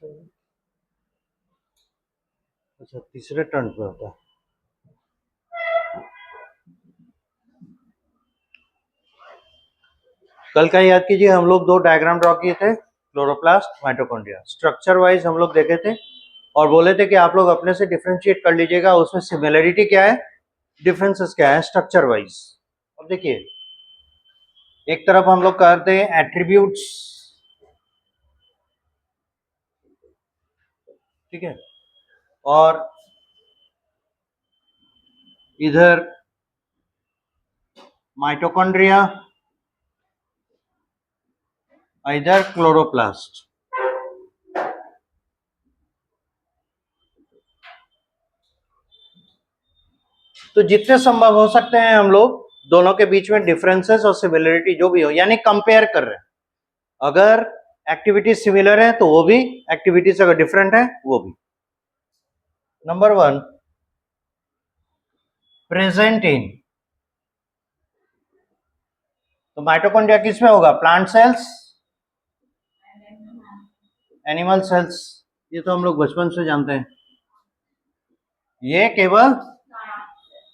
अच्छा, तीसरे टर्न पे होता है। कल का याद कीजिए, हम लोग दो डायग्राम ड्रॉ किए थे, क्लोरोप्लास्ट, माइटोकॉन्ड्रिया। स्ट्रक्चर वाइज हम लोग देखे थे और बोले थे कि आप लोग अपने से डिफरेंशिएट कर लीजिएगा, उसमें सिमिलरिटी क्या है, डिफरेंसेस क्या है स्ट्रक्चर वाइज। अब देखिए, एक तरफ हम लोग करते हैं एट्रीब्यूट्स, ठीक है, और इधर माइटोकॉन्ड्रिया, इधर क्लोरोप्लास्ट। तो जितने संभव हो सकते हैं हम लोग दोनों के बीच में डिफरेंसेस और सिमिलरिटी जो भी हो, यानी कंपेयर कर रहे हैं। अगर एक्टिविटी सिमिलर है तो वो भी, एक्टिविटीज अगर डिफरेंट है वो भी। Number 1, present in. तो माइटोकॉन्ड्रिया किसमें होगा, प्लांट सेल्स, एनिमल सेल्स, ये तो हम लोग बचपन से जानते हैं। ये केवल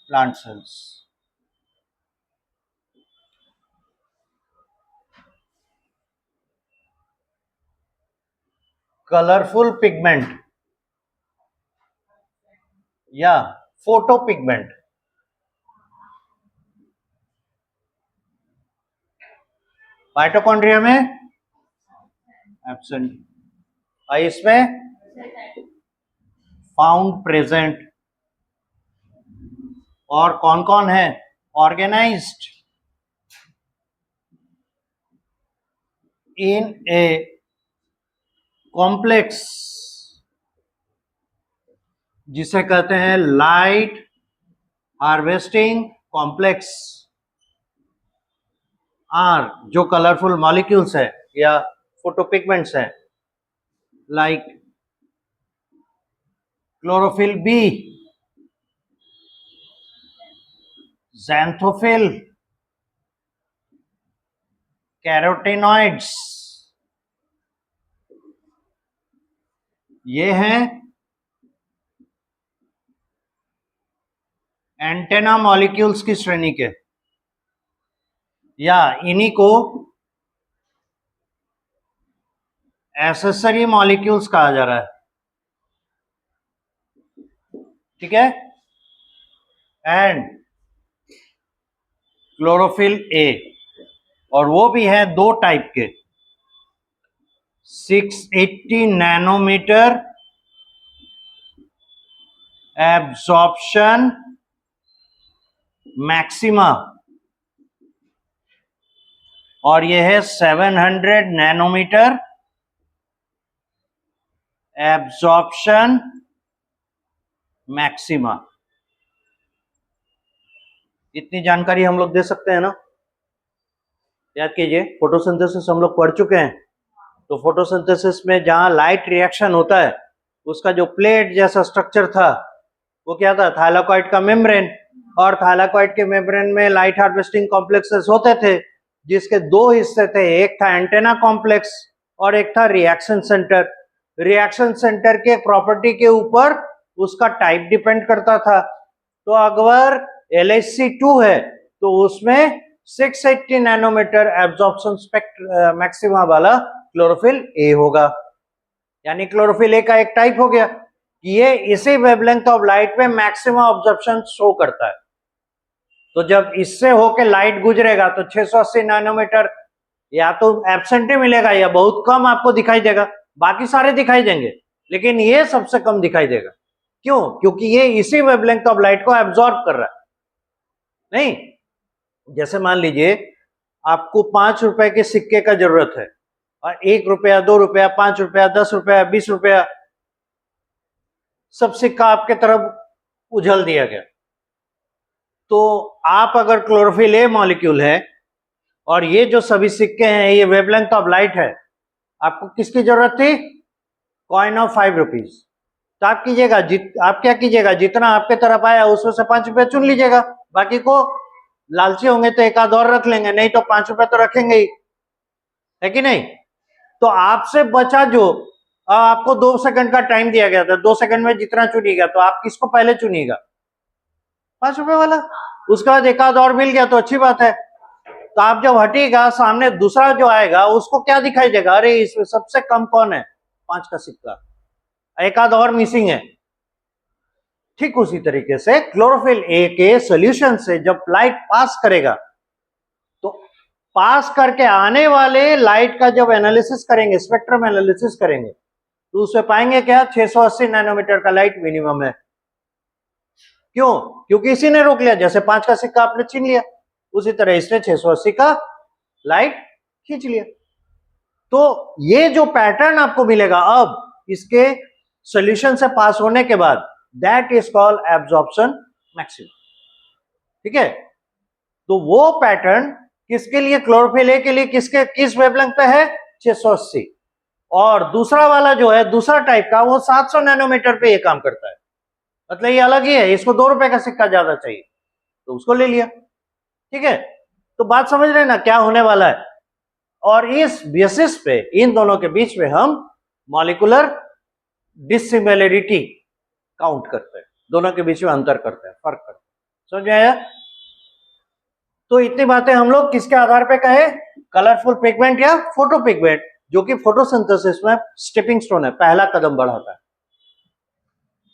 प्लांट सेल्स। कलरफुल पिगमेंट या फोटो पिगमेंट, माइटोकॉन्ड्रिया में एब्सेंट, इसमें फाउंड प्रेजेंट। और कौन कौन है, ऑर्गेनाइज्ड इन ए कॉम्प्लेक्स, जिसे कहते हैं लाइट हार्वेस्टिंग कॉम्प्लेक्स। आर जो कलरफुल मॉलिक्यूल्स है या फोटोपिगमेंट्स है, like chlorophyll B, xanthophyll, carotenoids, ये हैं एंटेना मॉलिक्यूल्स की श्रेणी के, या इन्हीं को एसेसरी मॉलिक्यूल्स कहा जा रहा है, ठीक है। एंड क्लोरोफिल ए, और वो भी है दो टाइप के, 680 नैनोमीटर एब्जॉर्प्शन मैक्सिमा, और ये है 700 नैनोमीटर एब्जॉर्प्शन मैक्सिमा। इतनी जानकारी हम लोग दे सकते हैं ना। याद कीजिए, फोटोसिंथेसिस हम लोग पढ़ चुके हैं। तो फोटोसिंथेसिस में जहां लाइट रिएक्शन होता है, उसका जो प्लेट जैसा स्ट्रक्चर था वो क्या था, थाइलाकॉइड का मेम्ब्रेन। और थाइलाकॉइड के मेम्ब्रेन में लाइट हार्वेस्टिंग कॉम्प्लेक्सेस होते थे, जिसके दो हिस्से थे, एक था एंटेना कॉम्प्लेक्स और एक था रिएक्शन सेंटर। रिएक्शन सेंटर के प्रॉपर्टी के ऊपर उसका टाइप डिपेंड करता था। तो अगर LHC2 है तो उसमें 680 नैनोमीटर एब्जॉर्प्शन मैक्सिमा वाला क्लोरोफिल ए होगा। यानी क्लोरोफिल ए का एक टाइप हो गया कि ये इसी वेवलेंथ ऑफ लाइट में मैक्सिमम ऑब्जर्प्शन शो करता है। तो जब इससे होके लाइट गुजरेगा तो 680 नैनोमीटर या तो एब्सेंट ही मिलेगा या बहुत कम आपको दिखाई देगा, बाकी सारे दिखाई देंगे, लेकिन ये सबसे कम दिखाई देगा। क्यों? क्योंकि ये इसी वेवलेंथ ऑफ लाइट को एब्जॉर्ब कर रहा है। नहीं, जैसे मान लीजिए आपको 5 रुपए के सिक्के का जरूरत है, और 1 रुपया, 2 रुपया, 5 रुपया, 10 रुपया, 20 रुपया, सब सिक्का आपके तरफ उछल दिया गया। तो आप अगर क्लोरोफिल ए मॉलिक्यूल है और ये जो सभी सिक्के हैं ये वेवलेंथ ऑफ लाइट है, आपको किसकी जरूरत थी, कॉइन ऑफ 5 रुपीज। तो आप कीजिएगा, आप क्या कीजिएगा, जितना आपके तरफ आया उसमें से 5 रुपया चुन लीजिएगा, बाकी को लालची होंगे तो एक आध और रख लेंगे, नहीं तो 5 रुपया तो रखेंगे ही, है कि नहीं। तो आपसे बचा जो अब आपको 2 सेकंड का टाइम दिया गया था, 2 सेकंड में जितना चुनिएगा, तो आप किसको पहले चुनिएगा? 5 रुपए वाला। उसके बाद एक आध और मिल गया तो अच्छी बात है। तो आप जब हटिएगा, सामने दूसरा जो आएगा उसको क्या दिखाई देगा? अरे इसमें सबसे कम कौन है? 5 का सिक्का, एक आध और मिसिंग है। ठीक उसी तरीके से क्लोरोफिल ए के सोल्यूशन से जब लाइट पास करेगा, तो पास करके आने वाले लाइट का जब एनालिसिस करेंगे, स्पेक्ट्रम एनालिसिस करेंगे, तो उसमें पाएंगे क्या? 680 नैनोमीटर का लाइट मिनिमम है। क्यों? क्योंकि इसी ने रोक लिया। जैसे 5 का सिक्का आपने छीन लिया, उसी तरह इसने 680 का लाइट खींच लिया। तो ये जो पैटर्न आपको मिलेगा अब इसके सॉल्यूशन से पास होने के बाद, that is called absorption maximum. ठीक है? तो वो पैटर्न किसके लिए? क्लोरोफिल ए के लिए किस वेवलेंथ पे है? 680। और दूसरा वाला जो है, दूसरा टाइप का, वो 700 नैनोमीटर पे ये काम करता है। मतलब ये अलग ही है, इसको 2 रुपए का सिक्का ज्यादा चाहिए तो उसको ले लिया। ठीक है? तो बात समझ रहे हैं ना क्या होने वाला है? और इस बेसिस पे इन दोनों के बीच में हम मॉलिक्यूलर डिसिमिलरिटी काउंट करते हैं, दोनों के बीच में अंतर करते हैं, फर्क करते हैं। समझ में आया? तो इतनी बातें हम लोग किसके आधार पे कहे? कलरफुल पिगमेंट या फोटो पिगमेंट, जो कि फोटोसिंथेसिस में स्टेपिंग स्टोन है, पहला कदम बढ़ाता है।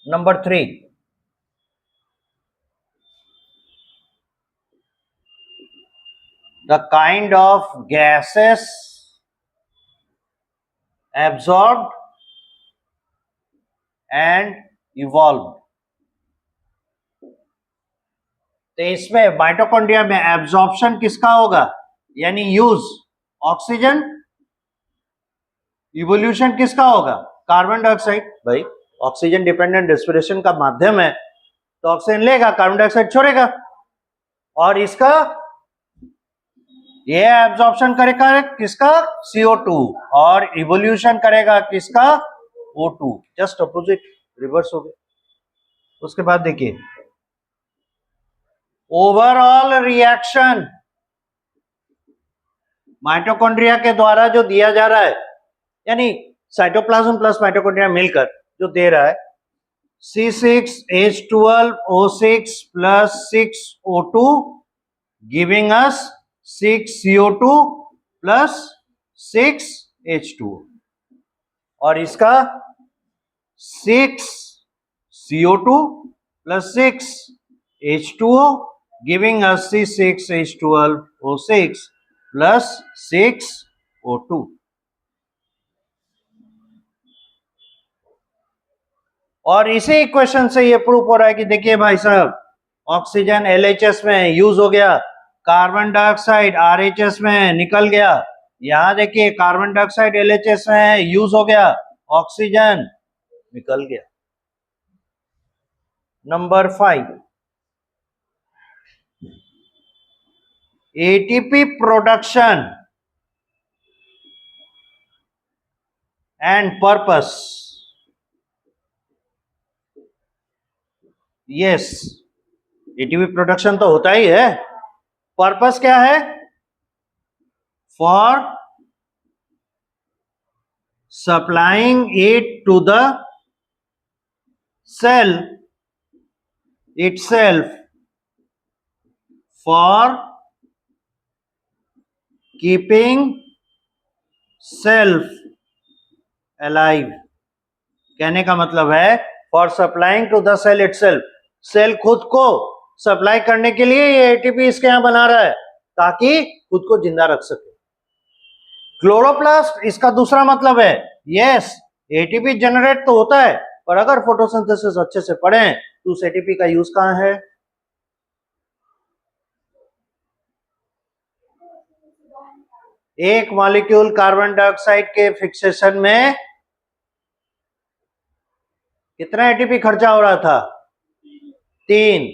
Number 3, the kind of gases absorbed and evolved। तो इसमें माइटोकॉन्ड्रिया में एब्जॉर्प्शन किसका होगा? यानी यूज ऑक्सीजन। इवोल्यूशन किसका होगा? Carbon dioxide. भाई ऑक्सीजन डिपेंडेंट रेस्पिरेशन का माध्यम है, तो ऑक्सीजन लेगा, कार्बन डाइऑक्साइड छोड़ेगा, और इसका ये एब्जॉर्प्शन करेगा किसका? CO2। और इवोल्यूशन करेगा किसका? O2। जस्ट अपोजिट, रिवर्स हो गया। उसके बाद देखिए ओवरऑल रिएक्शन माइटोकॉन्ड्रिया के द्वारा जो दिया जा रहा है, यानी साइटोप्लाज्म प्लस माइटोकॉन्ड्रिया मिलकर जो दे रहा है, C6H12O6 plus 6O2 giving us 6CO2 plus 6H2O, और इसका 6CO2 plus 6H2O giving us C6H12O6 plus 6O2। और इसी इक्वेशन से ये प्रूफ हो रहा है कि देखिए भाई साहब, ऑक्सीजन LHS में यूज हो गया, कार्बन डाइऑक्साइड RHS में निकल गया। यहां देखिए कार्बन डाइऑक्साइड LHS में यूज हो गया, ऑक्सीजन निकल गया। Number 5, ATP production and purpose. Yes, ATP production तो होता ही है, पर्पस क्या है? For supplying it to the cell itself for keeping self alive। कहने का मतलब है for supplying to the cell itself, cell खुद को सप्लाई करने के लिए ये एटीपी इसके यहां बना रहा है ताकि खुद को जिंदा रख सके। क्लोरोप्लास्ट इसका दूसरा मतलब है। यस, एटीपी जनरेट तो होता है, पर अगर फोटोसिंथेसिस अच्छे से पढ़ें तो उस एटीपी का यूज कहां है? एक मॉलिक्यूल कार्बन डाइऑक्साइड के फिक्सेशन में कितना एटीपी खर्चा हो रहा था? 3।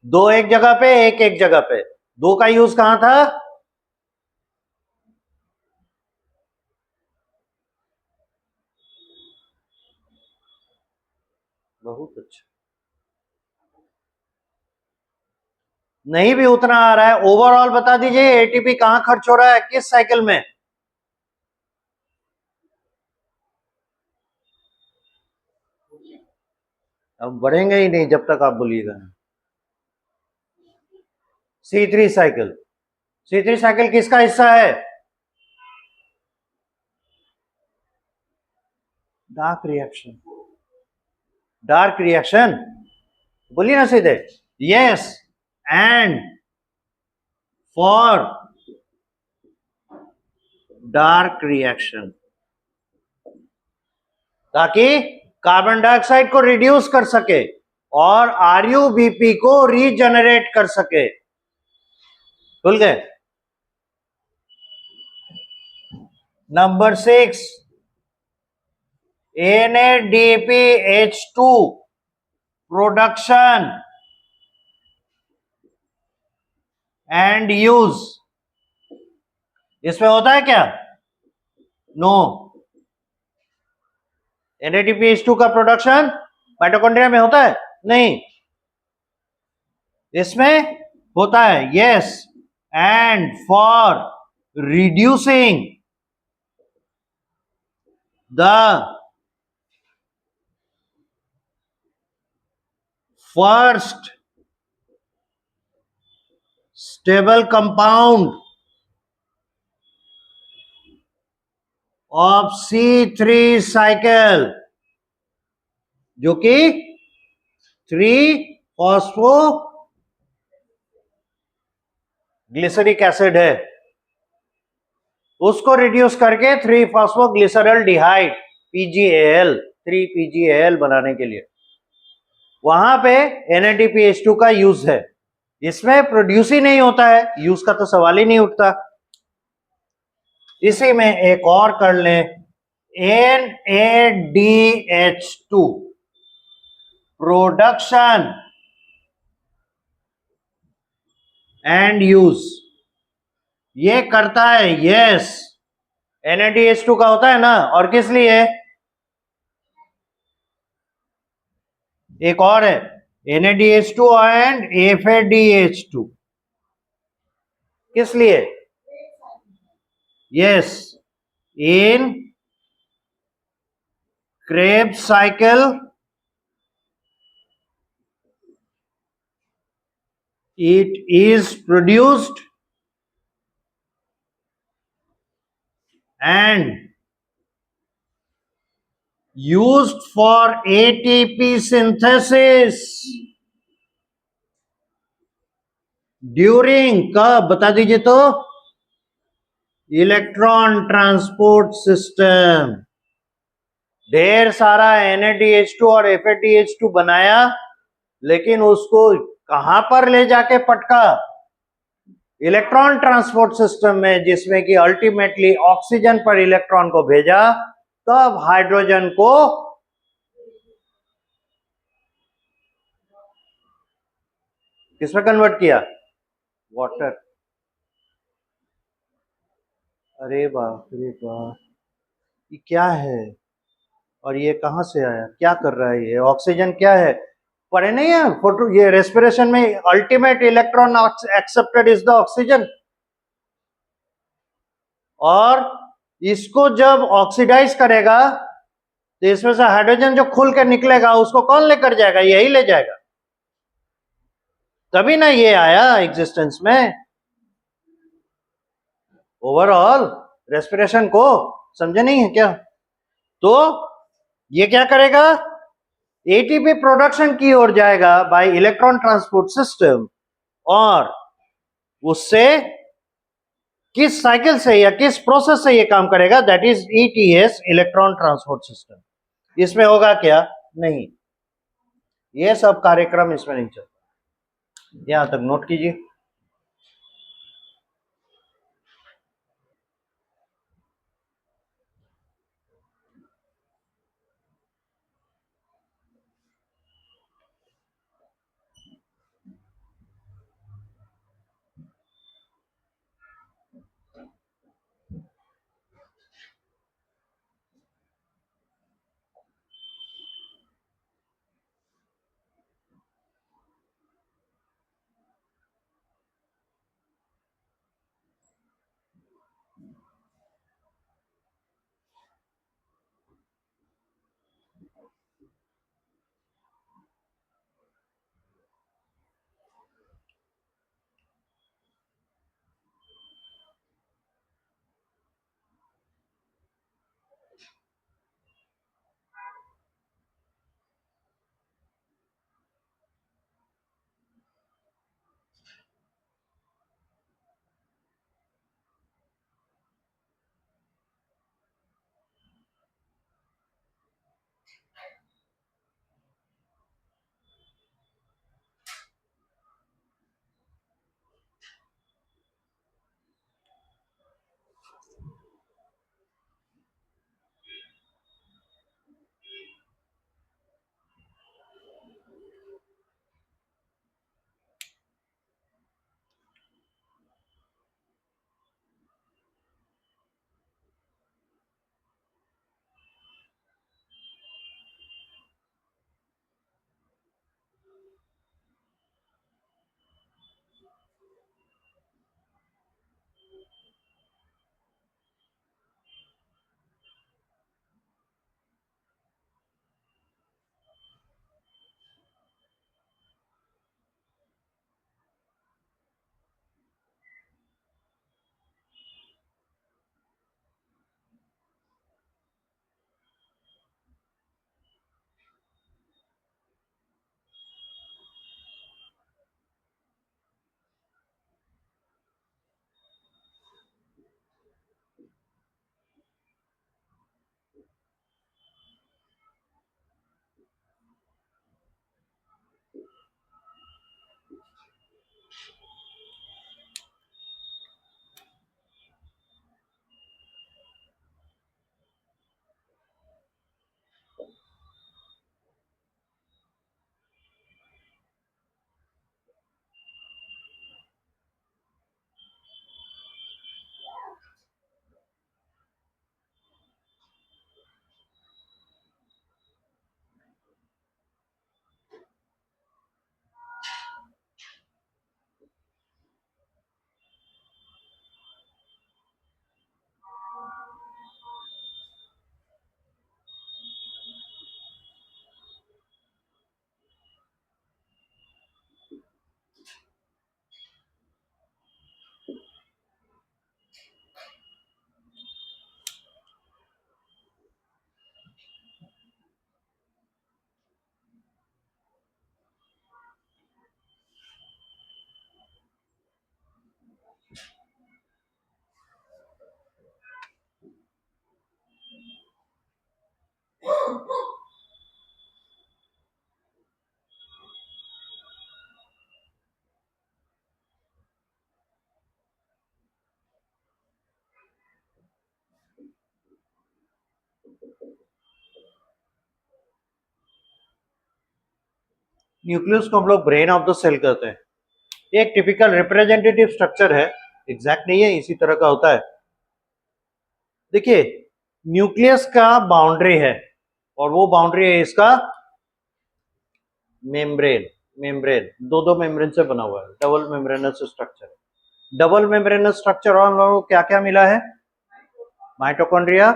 2 एक जगह पे, एक जगह पे। 2 का यूज कहां था? बहुत अच्छा, नहीं भी उतना आ रहा है। ओवरऑल बता दीजिए एटीपी कहां खर्च हो रहा है, किस साइकिल में? अब बढ़ेंगे ही नहीं जब तक आप बोलिएगा। C3 साइकिल, C3 साइकिल किसका हिस्सा है? डार्क रिएक्शन, डार्क रिएक्शन बोलिए ना सीधे। Yes, and for dark reaction, ताकि कार्बन डाइऑक्साइड को रिड्यूस कर सके और RuBP को रीजनरेट कर सके। भूल गए? Number 6, NADPH2 production and use. इसमें होता है क्या? नो। NADPH2 का प्रोडक्शन माइटोकॉन्ड्रिया में होता है? नहीं। इसमें होता है, yes, and for reducing the first stable compound of C3 cycle, जो कि 3-फॉस्फो ग्लिसरिक एसिड है, उसको रिड्यूस करके 3-फॉस्फोग्लिसरल्डिहाइड PgAl, 3-PgAl बनाने के लिए वहां पे NADPH2 का यूज है। इसमें प्रोड्यूस ही नहीं होता है, यूज का तो सवाल ही नहीं उठता। इसी में एक और कर ले, NADH2 प्रोडक्शन एंड यूज, ये करता है, यस, NADH2 का होता है ना, और किस लिए? एक और है NADH2 एंड FADH2, किस लिए? Yes, in Krebs cycle it is produced and used for ATP synthesis during, कब बता दीजिए तो? Electron transport system. ढेर सारा NADH2 और FADH2 बनाया, लेकिन उसको कहां पर ले जाके पटका? इलेक्ट्रॉन ट्रांसपोर्ट सिस्टम में, जिसमें कि अल्टीमेटली ऑक्सीजन पर इलेक्ट्रॉन को भेजा, तब हाइड्रोजन को किसमें कन्वर्ट किया? वाटर। अरे बाप रे बाप, ये क्या है? और ये कहां से आया? क्या कर रहा है ये? ऑक्सीजन क्या है? पढ़े नहीं है फोटो, ये रेस्पिरेशन में ultimate electron accepted is the oxygen, और इसको जब ऑक्सीडाइज करेगा तो इसमें से हाइड्रोजन जो खुल के निकलेगा उसको कौन लेकर जाएगा? यही ले जाएगा, तभी ना ये आया एग्जिस्टेंस में। ओवरऑल रेस्पिरेशन को समझे नहीं है क्या? तो ये क्या करेगा? एटीपी प्रोडक्शन की ओर जाएगा बाय इलेक्ट्रॉन ट्रांसपोर्ट सिस्टम, और उससे किस साइकिल से या किस प्रोसेस से ये काम करेगा? That is ETS, electron transport system. इसमें होगा क्या? नहीं, ये सब कार्यक्रम इसमें नहीं चलता। यहां तक नोट कीजिए। न्यूक्लियस को हम लोग ब्रेन ऑफ द सेल कहते हैं। ये एक टिपिकल रिप्रेजेंटेटिव स्ट्रक्चर है, एग्जैक्ट नहीं है, इसी तरह का होता है। देखिए न्यूक्लियस का बाउंड्री है और वो बाउंड्री है इसका मेम्ब्रेन। मेम्ब्रेन दो मेम्ब्रेन से बना हुआ है, डबल मेम्ब्रेनस स्ट्रक्चर है। डबल मेम्ब्रेनस स्ट्रक्चर और हम लोगों को क्या क्या मिला है? Mitochondria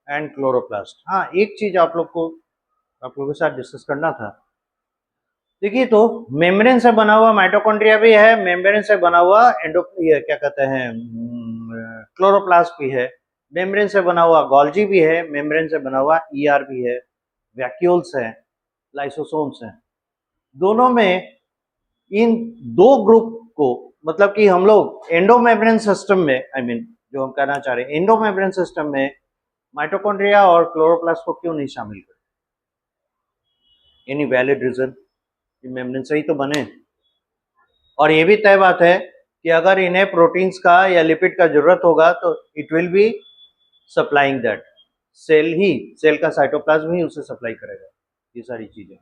and chloroplast. हाँ, एक चीज आप लोगों के साथ डिस्कस करना था। देखिए तो मेम्ब्रेन से बना हुआ माइटोकॉन्ड्रिया भी है, मेम्ब्रेन से बना हुआ क्या कहते हैं क्लोरोप्लास्ट भी है, मेम्ब्रेन से बना हुआ गोल्जी भी है, मेम्ब्रेन से बना हुआ ईआर भी है, वैक्यूल्स है, लाइसोसोम्स हैं। दोनों में इन दो ग्रुप को, मतलब कि हम लोग एंडोमेम्ब्रेन सिस्टम में, जो हम कहना चाह रहे हैं एंडोमेम्ब्रेन सिस्टम में माइटोकॉन्ड्रिया और क्लोरोप्लास्ट को क्यों नहीं शामिल करें? Any valid reason? मेम्ब्रेन से ही तो बने। और ये भी तय बात है कि अगर इन्हें प्रोटीन्स का या लिपिड का जरूरत होगा तो it will be supplying that, cell का साइटोप्लाज्म ही उसे सप्लाई करेगा ये सारी चीजें।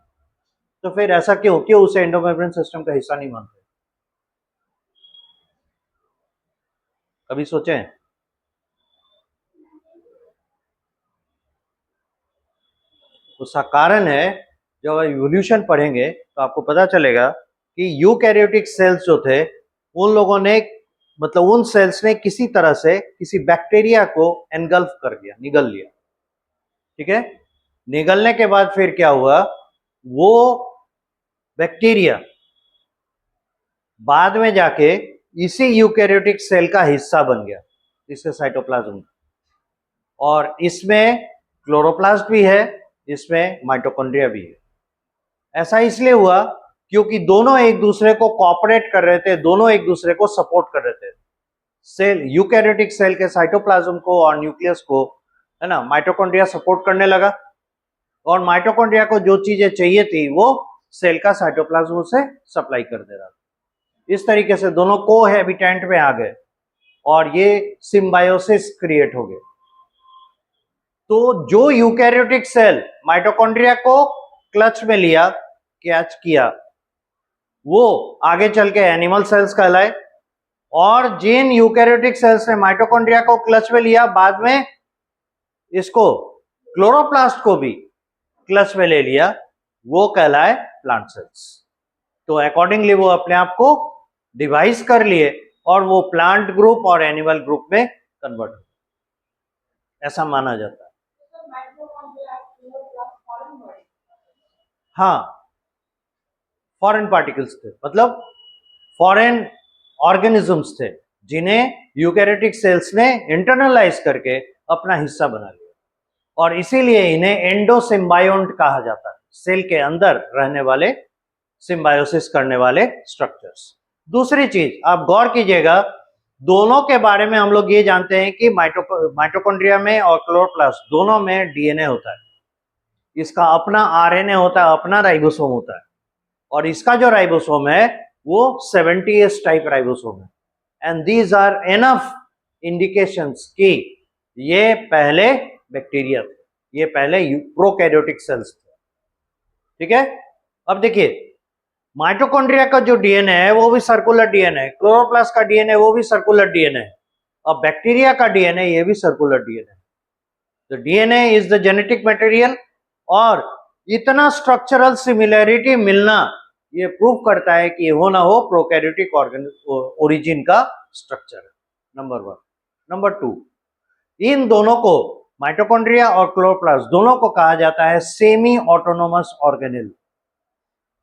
तो फिर ऐसा क्यों उसे एंडोमेम्ब्रेन सिस्टम का हिस्सा नहीं मानते? कभी सोचें? उसका कारण है, जब इवोल्यूशन पढ़ेंगे तो आपको पता चलेगा कि यूकैरियोटिक सेल्स जो थे उन लोगों ने, मतलब उन सेल्स ने किसी तरह से किसी बैक्टीरिया को एनगल्फ कर दिया, निगल लिया। ठीक है, निगलने के बाद फिर क्या हुआ? वो बैक्टीरिया बाद में जाके इसी यूकैरियोटिक सेल का हिस्सा बन गया, इसके साइटोप्लाज्म। और इसमें क्लोरोप्लास्ट भी है, इसमें माइटोकॉन्ड्रिया भी है। ऐसा इसलिए हुआ क्योंकि दोनों एक दूसरे को कोऑपरेट कर रहे थे, दोनों एक दूसरे को सपोर्ट कर रहे थे। सेल, यूकैरियोटिक सेल के साइटोप्लाज्म को और न्यूक्लियस को, है ना, माइटोकॉन्ड्रिया सपोर्ट करने लगा और माइटोकॉन्ड्रिया को जो चीजें चाहिए थी वो सेल का साइटोप्लाज्म उसे सप्लाई कर दे रहा। इस तरीके से दोनों कोहैबिटेंट में आ गए और ये सिम्बायोसिस क्रिएट हो गए। तो जो यूकैरियोटिक सेल माइटोकॉन्ड्रिया को क्लच में लिया, कैच किया, वो आगे चल के एनिमल सेल्स कहलाए। और जिन यूकैरियोटिक सेल्स ने माइटोकॉन्ड्रिया को क्लच में लिया, बाद में इसको क्लोरोप्लास्ट को भी क्लच में ले लिया, वो कहलाए प्लांट सेल्स। तो अकॉर्डिंगली वो अपने आप को डिवाइस कर लिए और वो प्लांट ग्रुप और एनिमल ग्रुप में कन्वर्ट हो, ऐसा माना जाता है। हाँ, फॉरेन पार्टिकल्स थे, मतलब फॉरेन ऑर्गेनिजम्स थे जिन्हें यूकैरियोटिक सेल्स ने इंटरनलाइज करके अपना हिस्सा बना लिया, और इसीलिए इन्हें एंडोसिम्बायोन्ट कहा जाता है, सेल के अंदर रहने वाले, सिम्बायोसिस करने वाले स्ट्रक्चर्स। दूसरी चीज आप गौर कीजिएगा, दोनों के बारे में हम लोग ये जानते हैं कि माइटोकॉन्ड्रिया में और क्लोरोप्लास्ट दोनों में डीएनए होता है, इसका अपना आरएनए होता है, अपना राइबोसोम होता है, और इसका जो राइबोसोम है वो 70s टाइप राइबोसोम है। And these are enough indications कि ये पहले बैक्टीरिया थे, ये पहले प्रोकैरियोटिक सेल्स थे। ठीक है, अब देखिए माइटोकॉन्ड्रिया का जो डीएनए है वो भी सर्कुलर डीएनए है, क्लोरोप्लास्ट का डीएनए वो भी सर्कुलर डीएनए है, और बैक्टीरिया का डीएनए ये भी सर्कुलर डीएनए है। तो DNA is the genetic material, और इतना स्ट्रक्चरल सिमिलैरिटी मिलना ये प्रूव करता है कि हो ना हो प्रोकैरियोटिक ओरिजिन का स्ट्रक्चर है, नंबर 1। नंबर 2, इन दोनों को, माइटोकॉन्ड्रिया और क्लोरोप्लास्ट दोनों को कहा जाता है सेमी ऑटोनोमस ऑर्गेनेल।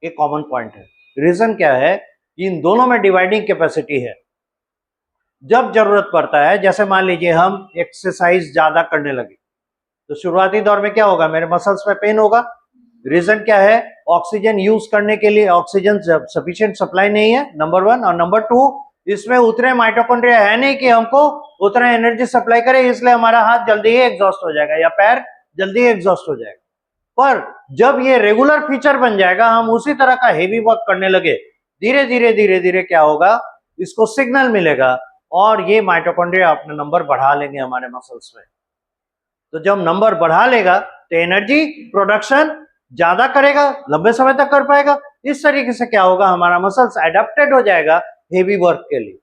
एक कॉमन पॉइंट है। रीजन क्या है? इन दोनों में डिवाइडिंग कैपेसिटी है। जब जरूरत पड़ता है, जैसे मान लीजिए हम एक्सरसाइज ज्यादा करने लगे तो शुरुआती दौर में क्या होगा? मेरे मसल्स में पेन होगा। रीजन क्या है? ऑक्सीजन यूज करने के लिए ऑक्सीजन सफिशिएंट सप्लाई नहीं है, नंबर 1। और नंबर 2, इसमें उतने माइटोकॉन्ड्रिया है नहीं कि हमको उतना एनर्जी सप्लाई करे, इसलिए हमारा हाथ जल्दी ही एग्जॉस्ट हो जाएगा या पैर जल्दी एग्जॉस्ट हो जाएगा। पर जब ये रेगुलर फीचर बन जाएगा, हम उसी तरह का हेवी वर्क करने लगे, धीरे धीरे धीरे धीरे क्या होगा? इसको सिग्नल मिलेगा और ये माइटोकॉन्ड्रिया अपने नंबर बढ़ा लेंगे हमारे मसल्स में। तो जब नंबर बढ़ा लेगा तो एनर्जी प्रोडक्शन ज्यादा करेगा, लंबे समय तक कर पाएगा, इस तरीके से क्या होगा, हमारा मसल्स एडेप्टेड हो जाएगा हेवी वर्क के लिए।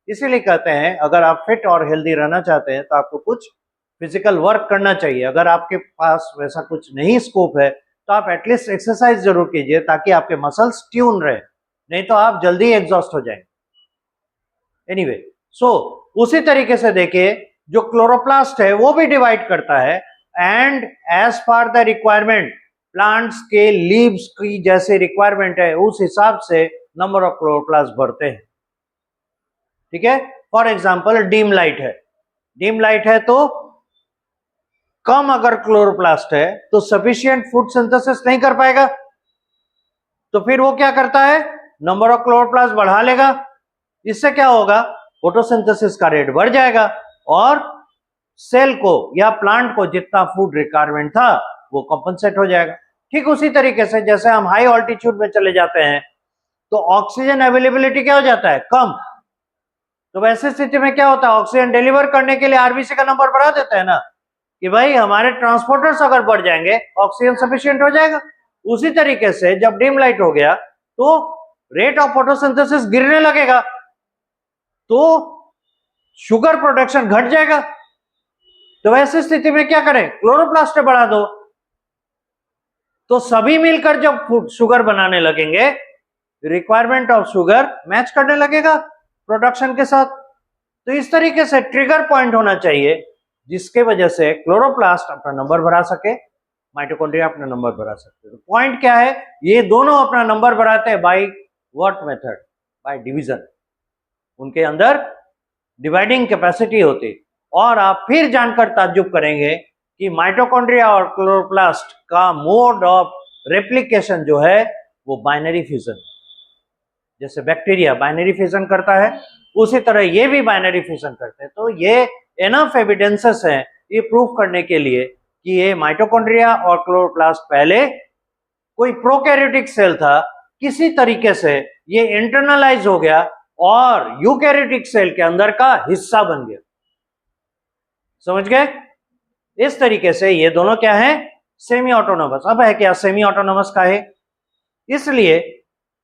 इसीलिए कहते हैं अगर आप फिट और हेल्दी रहना चाहते हैं तो आपको कुछ फिजिकल वर्क करना चाहिए। अगर आपके पास वैसा कुछ नहीं स्कोप है तो आप एटलीस्ट एक्सरसाइज जरूर कीजिए ताकि आपके मसल्स ट्यून रहे, नहीं तो आप जल्दी एग्जॉस्ट हो जाएंगे। एनीवे, सो उसी तरीके से देखिए जो क्लोरोप्लास्ट है वो भी डिवाइड करता है, and as per the requirement, plants के लीव्स की जैसे रिक्वायरमेंट है उस हिसाब से नंबर ऑफ क्लोरोप्लास्ट बढ़ते हैं। ठीक है, फॉर एग्जाम्पल डीम लाइट है, डीम लाइट है तो कम अगर क्लोरोप्लास्ट है तो सफिशिएंट फूड सिंथेसिस नहीं कर पाएगा, तो फिर वो क्या करता है, नंबर ऑफ क्लोरोप्लास्ट बढ़ा लेगा। इससे क्या होगा, फोटोसिंथेसिस का रेट बढ़ जाएगा और सेल को या प्लांट को जितना फूड रिक्वायरमेंट था वो कंपनसेट हो जाएगा। ठीक उसी तरीके से जैसे हम हाई ऑल्टीट्यूड में चले जाते हैं तो ऑक्सीजन अवेलेबिलिटी क्या हो जाता है, कम। तो वैसे स्थिति में क्या होता है, ऑक्सीजन डिलीवर करने के लिए आरबीसी का नंबर बढ़ा देते हैं ना, कि भाई हमारे ट्रांसपोर्टर्स अगर बढ़ जाएंगे ऑक्सीजन सफिशिएंट हो जाएगा। उसी तरीके से जब डिम लाइट हो गया तो रेट ऑफ फोटोसिंथेसिस गिरने लगेगा, तो शुगर प्रोडक्शन घट जाएगा। तो वैसी स्थिति में क्या करें, क्लोरोप्लास्ट बढ़ा दो, तो सभी मिलकर जब शुगर बनाने लगेंगे रिक्वायरमेंट ऑफ शुगर मैच करने लगेगा प्रोडक्शन के साथ। तो इस तरीके से ट्रिगर पॉइंट होना चाहिए जिसके वजह से क्लोरोप्लास्ट अपना नंबर बढ़ा सके, माइटोकॉन्ड्रिया अपना नंबर बढ़ा सकते। तो पॉइंट क्या है, ये दोनों अपना नंबर बढ़ाते हैं by what method, by division. उनके अंदर डिवाइडिंग कैपेसिटी होती। और आप फिर जानकर ताज्जुब करेंगे कि माइटोकॉन्ड्रिया और क्लोरोप्लास्ट का मोड ऑफ रेप्लिकेशन जो है वो बाइनरी फ्यूजन। जैसे बैक्टीरिया बाइनरी फ्यूजन करता है उसी तरह ये भी बाइनरी फ्यूजन करते हैं। तो ये एनफ एविडेंसेस हैं ये प्रूफ करने के लिए कि ये माइटोकॉन्ड्रिया और क्लोरोप्लास्ट पहले कोई प्रोकैरियोटिक सेल था, किसी तरीके से ये इंटरनलाइज हो गया और यूकैरियोटिक सेल के अंदर का हिस्सा बन गया। समझ गए? इस तरीके से ये दोनों क्या है, सेमी ऑटोनोमस। अब है क्या सेमी ऑटोनोमस का है, इसलिए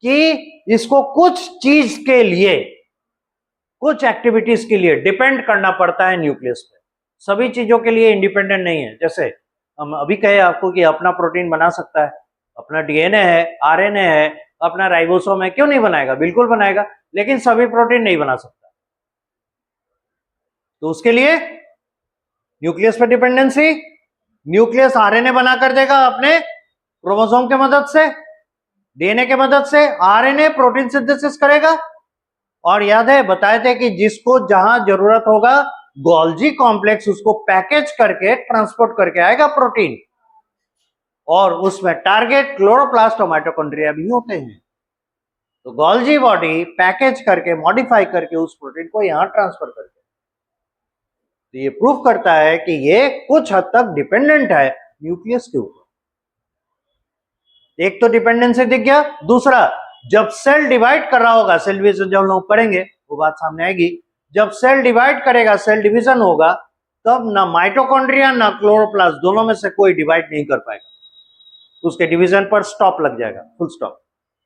कि इसको कुछ चीज के लिए, कुछ एक्टिविटीज के लिए डिपेंड करना पड़ता है न्यूक्लियस पे। सभी चीजों के लिए इंडिपेंडेंट नहीं है। जैसे हम अभी कहे आपको कि अपना प्रोटीन बना सकता है, अपना डीएनए है, आरएनए है, अपना राइबोसोम है, क्यों नहीं बनाएगा, बिल्कुल बनाएगा, लेकिन सभी प्रोटीन नहीं बना सकता। तो उसके लिए न्यूक्लियस पे डिपेंडेंसी, न्यूक्लियस आरएनए बना कर देगा अपने क्रोमोसोम के मदद से, डीएनए के मदद से, आरएनए प्रोटीन सिंथेसिस करेगा। और याद है बताए थे कि जिसको जहां जरूरत होगा गोल्जी कॉम्प्लेक्स उसको पैकेज करके ट्रांसपोर्ट करके आएगा प्रोटीन, और उसमें टारगेट क्लोरोप्लास्ट और माइटोकॉन्ड्रिया भी होते हैं। तो गोल्जी बॉडी पैकेज करके मॉडिफाई करके उस प्रोटीन को यहां ट्रांसफर करके, तो ये प्रूफ करता है कि ये कुछ हद तक डिपेंडेंट है न्यूक्लियस के ऊपर। एक तो डिपेंडेंसी दिख गया, दूसरा जब सेल डिवाइड कर रहा होगा, सेल डिवीजन जब हम लोग पढ़ेंगे वो बात सामने आएगी, जब सेल डिवाइड करेगा, सेल डिवीजन होगा, तब ना माइटोकॉन्ड्रिया ना क्लोरोप्लास्ट दोनों में से कोई डिवाइड नहीं कर पाएगा। उसके डिवीजन पर स्टॉप लग जाएगा, फुल स्टॉप,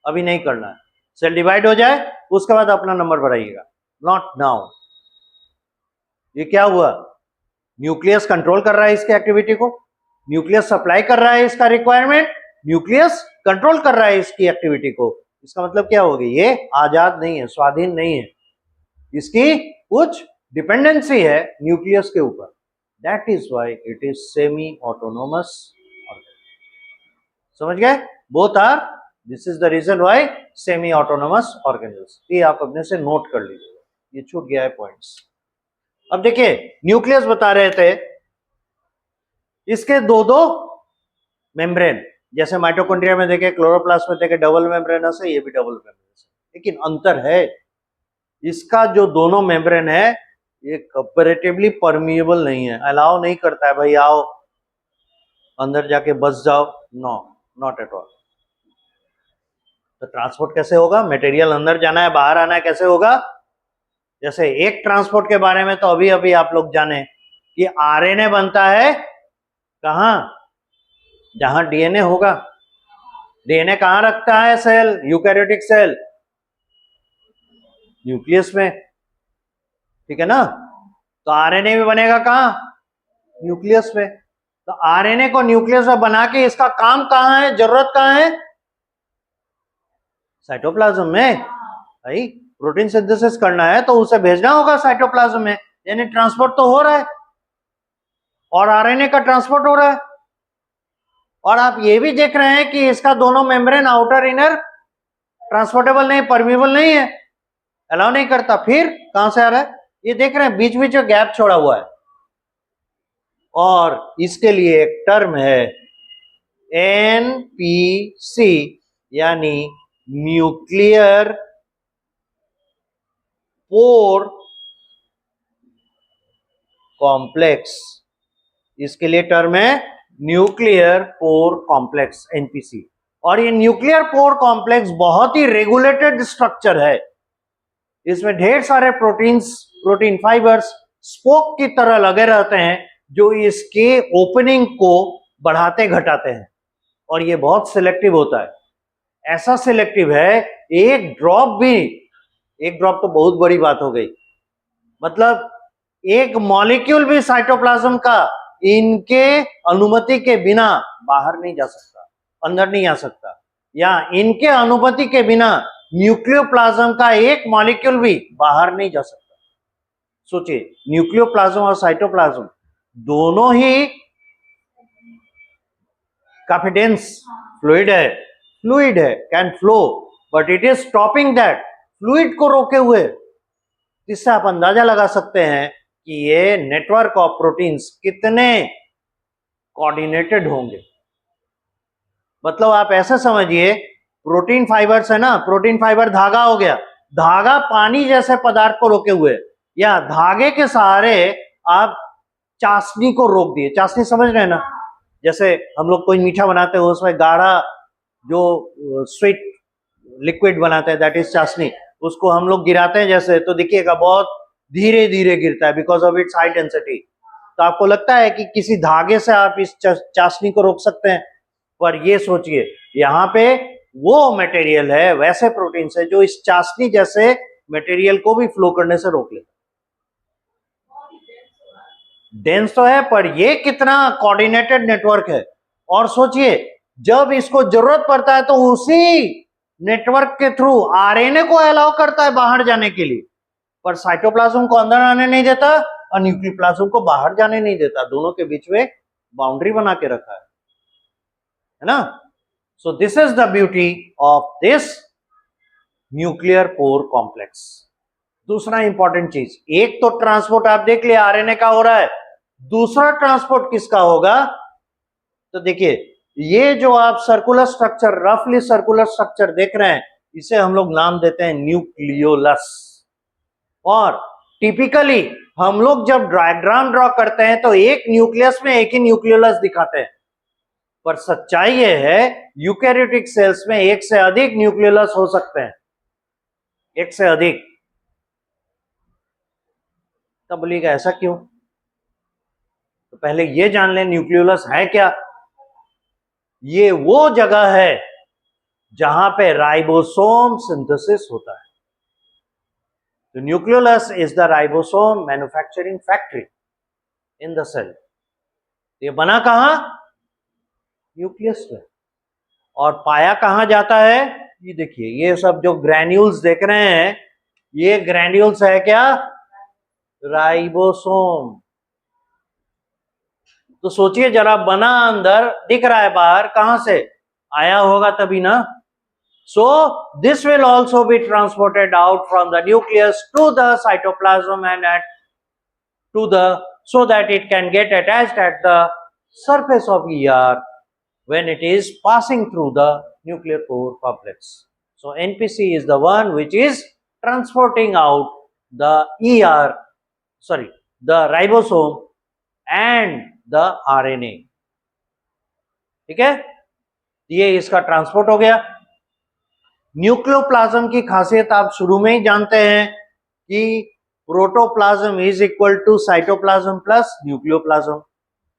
अभी नहीं करना है। सेल डिवाइड हो जाए उसके बाद अपना नंबर बढ़ाइएगा, नॉट नाउ। ये क्या हुआ, न्यूक्लियस कंट्रोल कर रहा है इसकी एक्टिविटी को, न्यूक्लियस सप्लाई कर रहा है इसका रिक्वायरमेंट, न्यूक्लियस कंट्रोल कर रहा है इसकी एक्टिविटी को। इसका मतलब क्या होगी, ये आजाद नहीं है, स्वाधीन नहीं है, इसकी कुछ डिपेंडेंसी है न्यूक्लियस के ऊपर। That is why it is semi autonomous organism. समझ गए? Both are, this is the reason why semi autonomous organism. ये आप अपने से नोट कर लीजिएगा, ये छूट गया है पॉइंट्स। अब देखिए न्यूक्लियस बता रहे थे, इसके दो दो मेम्ब्रेन, जैसे माइटोकॉन्ड्रिया में देखे, क्लोरोप्लास्ट में देखे डबल मेम्ब्रेनस है, ये भी डबल मेम्ब्रेनस है, लेकिन अंतर है इसका जो दोनों मेम्ब्रेन है ये कंपैरेटिवली परमिएबल नहीं है, अलाउ नहीं करता है भाई आओ अंदर जाके बस जाओ, नो, नॉट एट ऑल। तो ट्रांसपोर्ट कैसे होगा, मटेरियल अंदर जाना है बाहर आना है, कैसे होगा? जैसे एक ट्रांसपोर्ट के बारे में तो अभी अभी आप लोग जाने कि आरएनए बनता है कहां, जहां डीएनए होगा, डीएनए कहां रखता है सेल, यूकैरियोटिक सेल? न्यूक्लियस में, ठीक है ना? तो आरएनए भी बनेगा कहां? न्यूक्लियस में। तो आरएनए को न्यूक्लियस में बना के इसका काम कहां है, जरूरत कहां है? साइटोप्लाज्म में। भाई प्रोटीन सिंथेसिस करना है तो उसे भेजना होगा साइटोप्लाज्म में, यानी ट्रांसपोर्ट तो हो रहा है और आरएनए का ट्रांसपोर्ट हो रहा है। और आप ये भी देख रहे हैं कि इसका दोनों मेम्ब्रेन आउटर इनर ट्रांसपोर्टेबल नहीं, परमिएबल नहीं है, अलाउ नहीं करता। फिर कहां से आ रहा है? ये देख रहे हैं बीच बीच में गैप छोड़ा हुआ है, और इसके लिए एक टर्म है एनपीसी, यानी न्यूक्लियर पोर कॉम्प्लेक्स। इसके लिए टर्म है न्यूक्लियर पोर कॉम्प्लेक्स, एनपीसी। और ये न्यूक्लियर पोर कॉम्प्लेक्स बहुत ही रेगुलेटेड स्ट्रक्चर है। इसमें ढेर सारे प्रोटीन्स, प्रोटीन फाइबर्स स्पोक की तरह लगे रहते हैं जो इसके ओपनिंग को बढ़ाते घटाते हैं, और ये बहुत सिलेक्टिव होता है। ऐसा सिलेक्टिव है, एक ड्रॉप भी, एक ड्रॉप तो बहुत बड़ी बात हो गई, मतलब एक मॉलिक्यूल भी साइटोप्लाज्म का इनके अनुमति के बिना बाहर नहीं जा सकता, अंदर नहीं आ सकता, या इनके अनुमति के बिना न्यूक्लियोप्लाज्म का एक मॉलिक्यूल भी बाहर नहीं जा सकता। सोचिए, न्यूक्लियोप्लाज्म और साइटोप्लाज्म दोनों ही काफी डेंस फ्लूइड है, can flow, but it is stopping that, fluid को रोके हुए। इससे आप अंदाजा लगा सकते हैं कि ये नेटवर्क ऑफ प्रोटीन्स कितने कोऑर्डिनेटेड होंगे। मतलब आप ऐसे समझिए, प्रोटीन फाइबर्स है ना, प्रोटीन फाइबर धागा हो गया, धागा पानी जैसे पदार्थ को रोके हुए, या धागे के सहारे आप चाशनी को रोक दिए। चाशनी समझ रहे हैं ना, जैसे हम लोग कोई मीठा बनाते हैं उसमें गाढ़ा जो स्वीट लिक्विड बनाते हैं, दैट इज चाशनी। उसको हम लोग गिराते हैं जैसे, तो देखिएगा बहुत धीरे धीरे गिरता है because of its high density. तो आपको लगता है कि किसी धागे से आप इस चाशनी को रोक सकते हैं, पर ये सोचिए यहाँ पे वो मटेरियल है, वैसे प्रोटीन है जो इस चाशनी जैसे मटेरियल को भी फ्लो करने से रोक लेता। डेंस तो है, पर ये कितना कोऑर्डिनेटेड नेटवर्क है। और सोचिए, जब इसको जरूरत पड़ता है तो उसी नेटवर्क के थ्रू आरएनए को अलाउ करता है बाहर जाने के लिए, पर साइटोप्लाज्म को अंदर आने नहीं देता और न्यूक्लियोप्लाज्म को बाहर जाने नहीं देता। दोनों के बीच में बाउंड्री बना के रखा है ना? So this is the beauty of this nuclear pore complex. दूसरा इंपॉर्टेंट चीज, एक तो ट्रांसपोर्ट आप देख लिया आरएनए का हो रहा है, दूसरा ट्रांसपोर्ट किसका होगा? तो देखिए, ये जो आप सर्कुलर स्ट्रक्चर, रफली सर्कुलर स्ट्रक्चर देख रहे हैं, इसे हम लोग नाम देते हैं न्यूक्लियोलस। और टिपिकली हम लोग जब डायग्राम ड्रॉ करते हैं तो एक न्यूक्लियस में एक ही न्यूक्लियोलस दिखाते हैं, पर सच्चाई ये है यूकैरियोटिक सेल्स में एक से अधिक न्यूक्लियोलस हो सकते हैं, एक से अधिक। तब बोलिएगा ऐसा क्यों? तो पहले ये जान लें न्यूक्लियोलस है क्या। ये वो जगह है जहां पे राइबोसोम सिंथेसिस होता है। तो nucleolus is the ribosome manufacturing factory in the cell. ये बना कहां? न्यूक्लियस में। और पाया कहां जाता है? ये देखिए, ये सब जो ग्रैन्यूल्स देख रहे हैं, ये ग्रैन्यूल्स है क्या? राइबोसोम। तो सोचिए जरा, बना अंदर, दिख रहा है बाहर, कहां से आया होगा तभी ना। So this will also be transported out from the nucleus to the cytoplasm and so that it can get attached at the surface of ER when it is passing through the nuclear pore complex. So NPC is the one which is transporting out the the ribosome and the RNA. ठीक है, ये इसका transport हो गया। Nucleoplasm की खासियत आप शुरू में ही जानते हैं कि protoplasm is equal to cytoplasm plus nucleoplasm,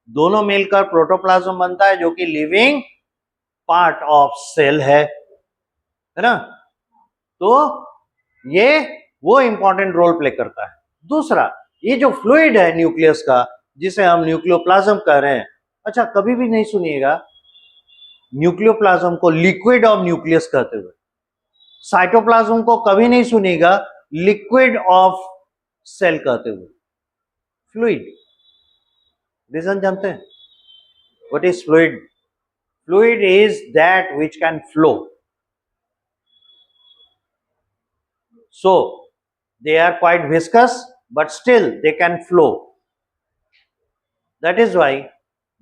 दोनों मिलकर प्रोटोप्लाज्म बनता है जो कि लिविंग पार्ट ऑफ सेल है ना। तो ये वो इंपॉर्टेंट रोल प्ले करता है। दूसरा, ये जो फ्लूइड है न्यूक्लियस का, जिसे हम न्यूक्लियोप्लाज्म कह रहे हैं, अच्छा कभी भी नहीं सुनिएगा न्यूक्लियोप्लाज्म को लिक्विड ऑफ न्यूक्लियस कहते हुए, साइटोप्लाज्म को कभी नहीं सुनिएगा लिक्विड ऑफ सेल कहते हुए। फ्लूइड, रीजन जानते हैं? What is fluid? Fluid is that which can flow, so they are quite viscous but still they can flow, that is why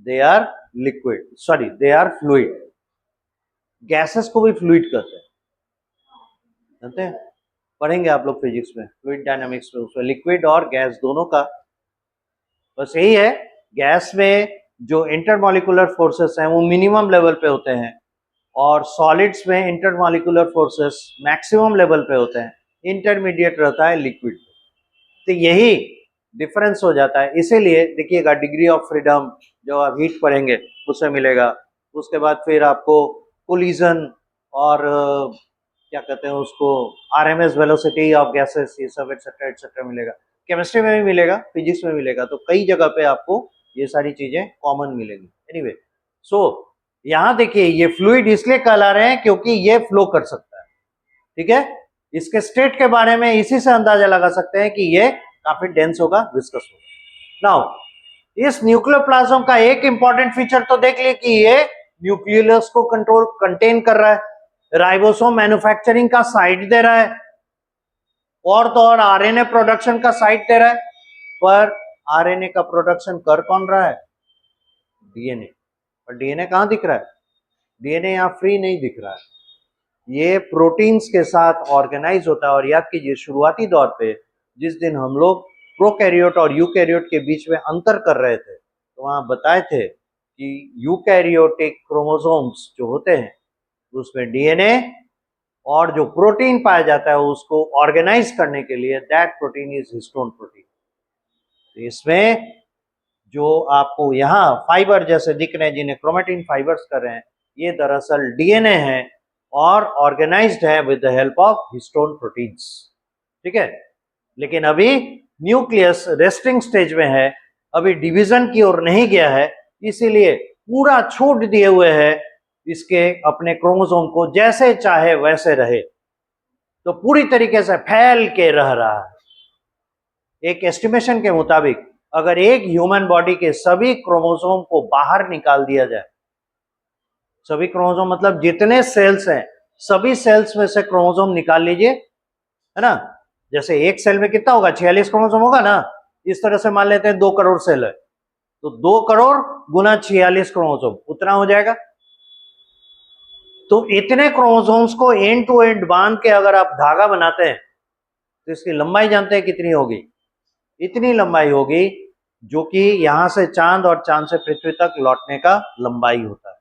they are liquid, sorry they are fluid। Gases को भी fluid कहते हैं, जानते हैं? पढ़ेंगे आप लोग physics में, फ्लूइड डायनामिक्स में, उसमें लिक्विड और गैस दोनों का बस यही है। गैस में जो इंटरमॉलिक्यूलर फोर्सेस हैं वो मिनिमम लेवल पे होते हैं, और सॉलिड्स में इंटरमॉलिक्यूलर फोर्सेस मैक्सिमम लेवल पे होते हैं, इंटरमीडिएट रहता है लिक्विड। तो यही डिफरेंस हो जाता है। इसीलिए देखिएगा डिग्री ऑफ फ्रीडम जो आप हीट पढ़ेंगे उससे मिलेगा, उसके बाद फिर आपको कोलिजन और क्या कहते हैं उसको, आरएमएस वेलोसिटी ऑफ गैसेस, ये सब एक्सेट्रा एक्सेट्रा मिलेगा। केमिस्ट्री में भी मिलेगा, फिजिक्स में मिलेगा, तो कई जगह पे आपको ये सारी चीजें कॉमन मिलेंगी। एनीवे, सो यहाँ देखिए ये फ्लूइड इसलिए कहला रहे हैं क्योंकि ये फ्लो कर सकता है, ठीक है। इसके स्टेट के बारे में इसी से अंदाजा लगा सकते हैं कि ये काफी डेंस होगा, विस्कस होगा। नाउ इस न्यूक्लियोप्लाज्म का एक इंपॉर्टेंट फीचर तो देख लिए कि ये न्यूक्लियस को कंटेन कर रहा है, राइबोसोम मैन्युफैक्चरिंग का साइट दे रहा है, और तो और आरएनए प्रोडक्शन का साइट दे रहा है। पर आरएनए का प्रोडक्शन कर कौन रहा है? डीएनए। और डीएनए कहां दिख रहा है? डीएनए यहां फ्री नहीं दिख रहा है, ये प्रोटीन्स के साथ ऑर्गेनाइज होता है। और याद कीजिए शुरुआती दौर पे जिस दिन हम लोग प्रोकैरियोट और यूकैरियोट के बीच में अंतर कर रहे थे, तो वहां बताए थे कि यूकैरियोटिक क्रोमोसोम्स जो होते हैं उसमें डीएनए और जो प्रोटीन पाया जाता है उसको ऑर्गेनाइज करने के लिए that protein is histone protein. तो इसमें जो आपको यहाँ फाइबर जैसे दिख रहे हैं जिन्हें क्रोमेटिन फाइबर्स कर रहे हैं, ये दरअसल डीएनए है और ऑर्गेनाइज्ड है with the help of histone proteins, ठीक है। लेकिन अभी न्यूक्लियस रेस्टिंग स्टेज में है, अभी डिवीजन की ओर नहीं गया है, इसीलिए पूरा छूट दिए हुए है इसके अपने क्रोमोसोम को, जैसे चाहे वैसे रहे, तो पूरी तरीके से फैल के रह रहा है। एक एस्टिमेशन के मुताबिक अगर एक ह्यूमन बॉडी के सभी क्रोमोसोम को बाहर निकाल दिया जाए, सभी क्रोमोसोम मतलब जितने सेल्स हैं सभी सेल्स में से क्रोमोसोम निकाल लीजिए, है ना। जैसे एक सेल में कितना होगा? 46 क्रोमोसोम होगा ना। इस तरह से मान लेते हैं 2 करोड़ सेल है, तो 2 करोड़ गुना 46 क्रोमोसोम उतना हो जाएगा। तो इतने क्रोमोसोम्स को एंड टू एंड बांध के अगर आप धागा बनाते हैं तो इसकी लंबाई जानते हैं कितनी होगी? इतनी लंबाई होगी जो कि यहां से चांद और चांद से पृथ्वी तक लौटने का लंबाई होता है।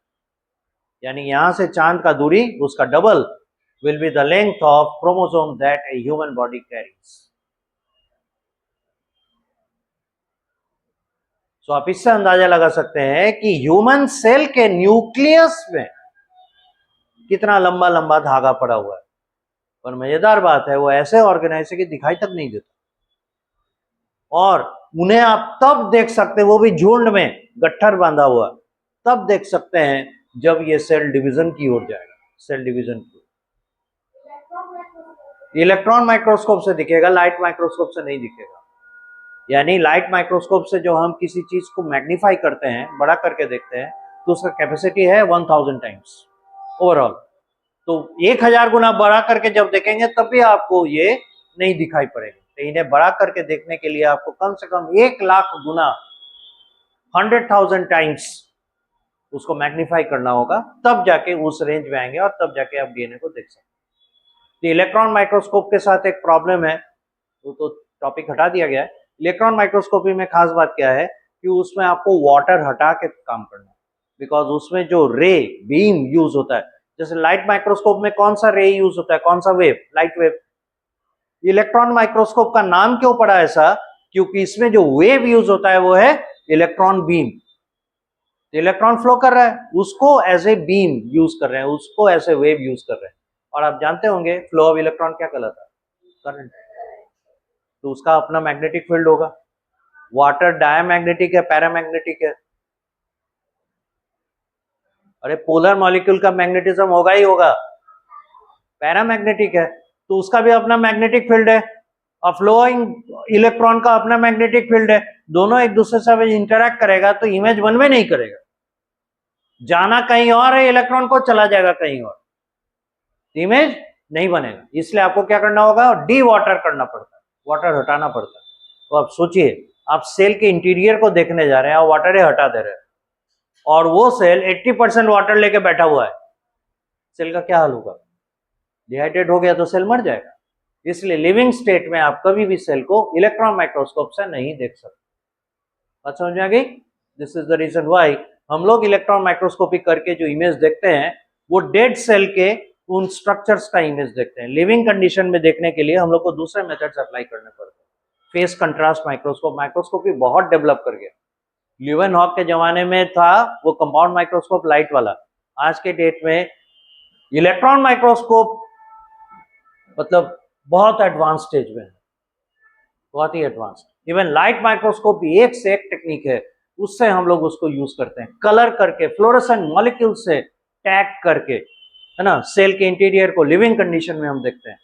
यानी यहां से चांद का दूरी उसका double will be the length of chromosome that a human body carries। तो आप इससे अंदाजा लगा सकते हैं कि ह्यूमन सेल के न्यूक्लियस में कितना लंबा लंबा धागा पड़ा हुआ है। पर मजेदार बात है वो ऐसे ऑर्गेनाइज है कि दिखाई तक नहीं देता, और उन्हें आप तब देख सकते हैं, वो भी झुंड में गट्ठर बांधा हुआ, तब देख सकते हैं जब ये सेल डिवीजन की ओर जाएगा। सेल डिवीजन की इलेक्ट्रॉन माइक्रोस्कोप से दिखेगा, लाइट माइक्रोस्कोप से नहीं दिखेगा। यानी लाइट माइक्रोस्कोप से जो हम किसी चीज को मैग्नीफाई करते हैं, बड़ा करके देखते हैं, तो उसका कैपेसिटी है 1000 टाइम्स ओवरऑल। तो 1000 गुना बड़ा करके जब देखेंगे तब भी आपको ये नहीं दिखाई पड़ेगा। तो इन्हें बड़ा करके देखने के लिए आपको कम से कम 1,00,000 गुना 100,000 टाइम्स उसको मैग्नीफाई करना होगा, तब जाके उस रेंज में आएंगे और तब जाके आप डीएनए को देख सकते हैं। तो इलेक्ट्रॉन माइक्रोस्कोप के साथ एक प्रॉब्लम है, वो तो टॉपिक हटा दिया गया है। इलेक्ट्रॉन माइक्रोस्कोपी में खास बात क्या है कि उसमें आपको वाटर हटा के काम करना है, बिकॉज उसमें जो रे बीम यूज होता है, जैसे लाइट माइक्रोस्कोप में कौन सा रे यूज होता है, कौन सा wave? Light wave. Electron microscope का नाम क्यों पड़ा ऐसा? क्योंकि इसमें जो वेव यूज होता है वो है इलेक्ट्रॉन बीम। इलेक्ट्रॉन फ्लो कर रहा है, उसको एज ए बीम यूज कर रहे हैं, उसको एज ए वेव यूज कर रहे हैं। और आप जानते होंगे फ्लो ऑफ इलेक्ट्रॉन क्या कहलाता है? करंट। तो उसका अपना मैग्नेटिक फील्ड होगा। वाटर डायमैग्नेटिक है, पैरामैग्नेटिक है? अरे पोलर मॉलिक्यूल का मैग्नेटिज्म होगा ही होगा। पैरामैग्नेटिक है तो उसका भी अपना मैग्नेटिक फील्ड है, और फ्लोइंग इलेक्ट्रॉन का अपना मैग्नेटिक फील्ड है। दोनों एक दूसरे से इंटरैक्ट करेगा तो इमेज वन में नहीं करेगा, जाना कहीं और है इलेक्ट्रॉन को, चला जाएगा कहीं और, इमेज नहीं बनेगा। इसलिए आपको क्या करना होगा? डी वाटर करना पड़ता है, वाटर हटाना पड़ता है। तो आप सोचिए, आप सेल के इंटीरियर को देखने जा रहे हैं और वाटर हटा दे रहे हैं, और वो सेल 80% वाटर लेके बैठा हुआ है, सेल का क्या हाल होगा? डिहाइड्रेट हो गया तो सेल मर जाएगा। इसलिए लिविंग स्टेट में आप कभी भी सेल को इलेक्ट्रॉन माइक्रोस्कोप से नहीं देख सकते। बात समझ में आ गई? This is the reason why हम लोग इलेक्ट्रॉन माइक्रोस्कोपी करके जो इमेज देखते हैं वो डेड सेल के उन स्ट्रक्चर्स का इमेज देखते हैं। लिविंग कंडीशन में देखने के लिए हम लोग को दूसरे मेथड्स अप्लाई करने पड़ते हैं। फेस कंट्रास्ट माइक्रोस्कोप, माइक्रोस्कोपी बहुत डेवलप कर गया। ल्यूवेनहॉक के जमाने में था वो कंपाउंड माइक्रोस्कोप लाइट वाला, आज के डेट में इलेक्ट्रॉन माइक्रोस्कोप मतलब बहुत एडवांस स्टेज में है, बहुत ही एडवांस। इवन लाइट माइक्रोस्कोप भी एक से एक टेक्निक है, उससे हम लोग उसको यूज करते हैं, कलर करके फ्लोरेसेंट मॉलिक्यूल से टैग करके, है ना, सेल के इंटीरियर को लिविंग कंडीशन में हम देखते हैं।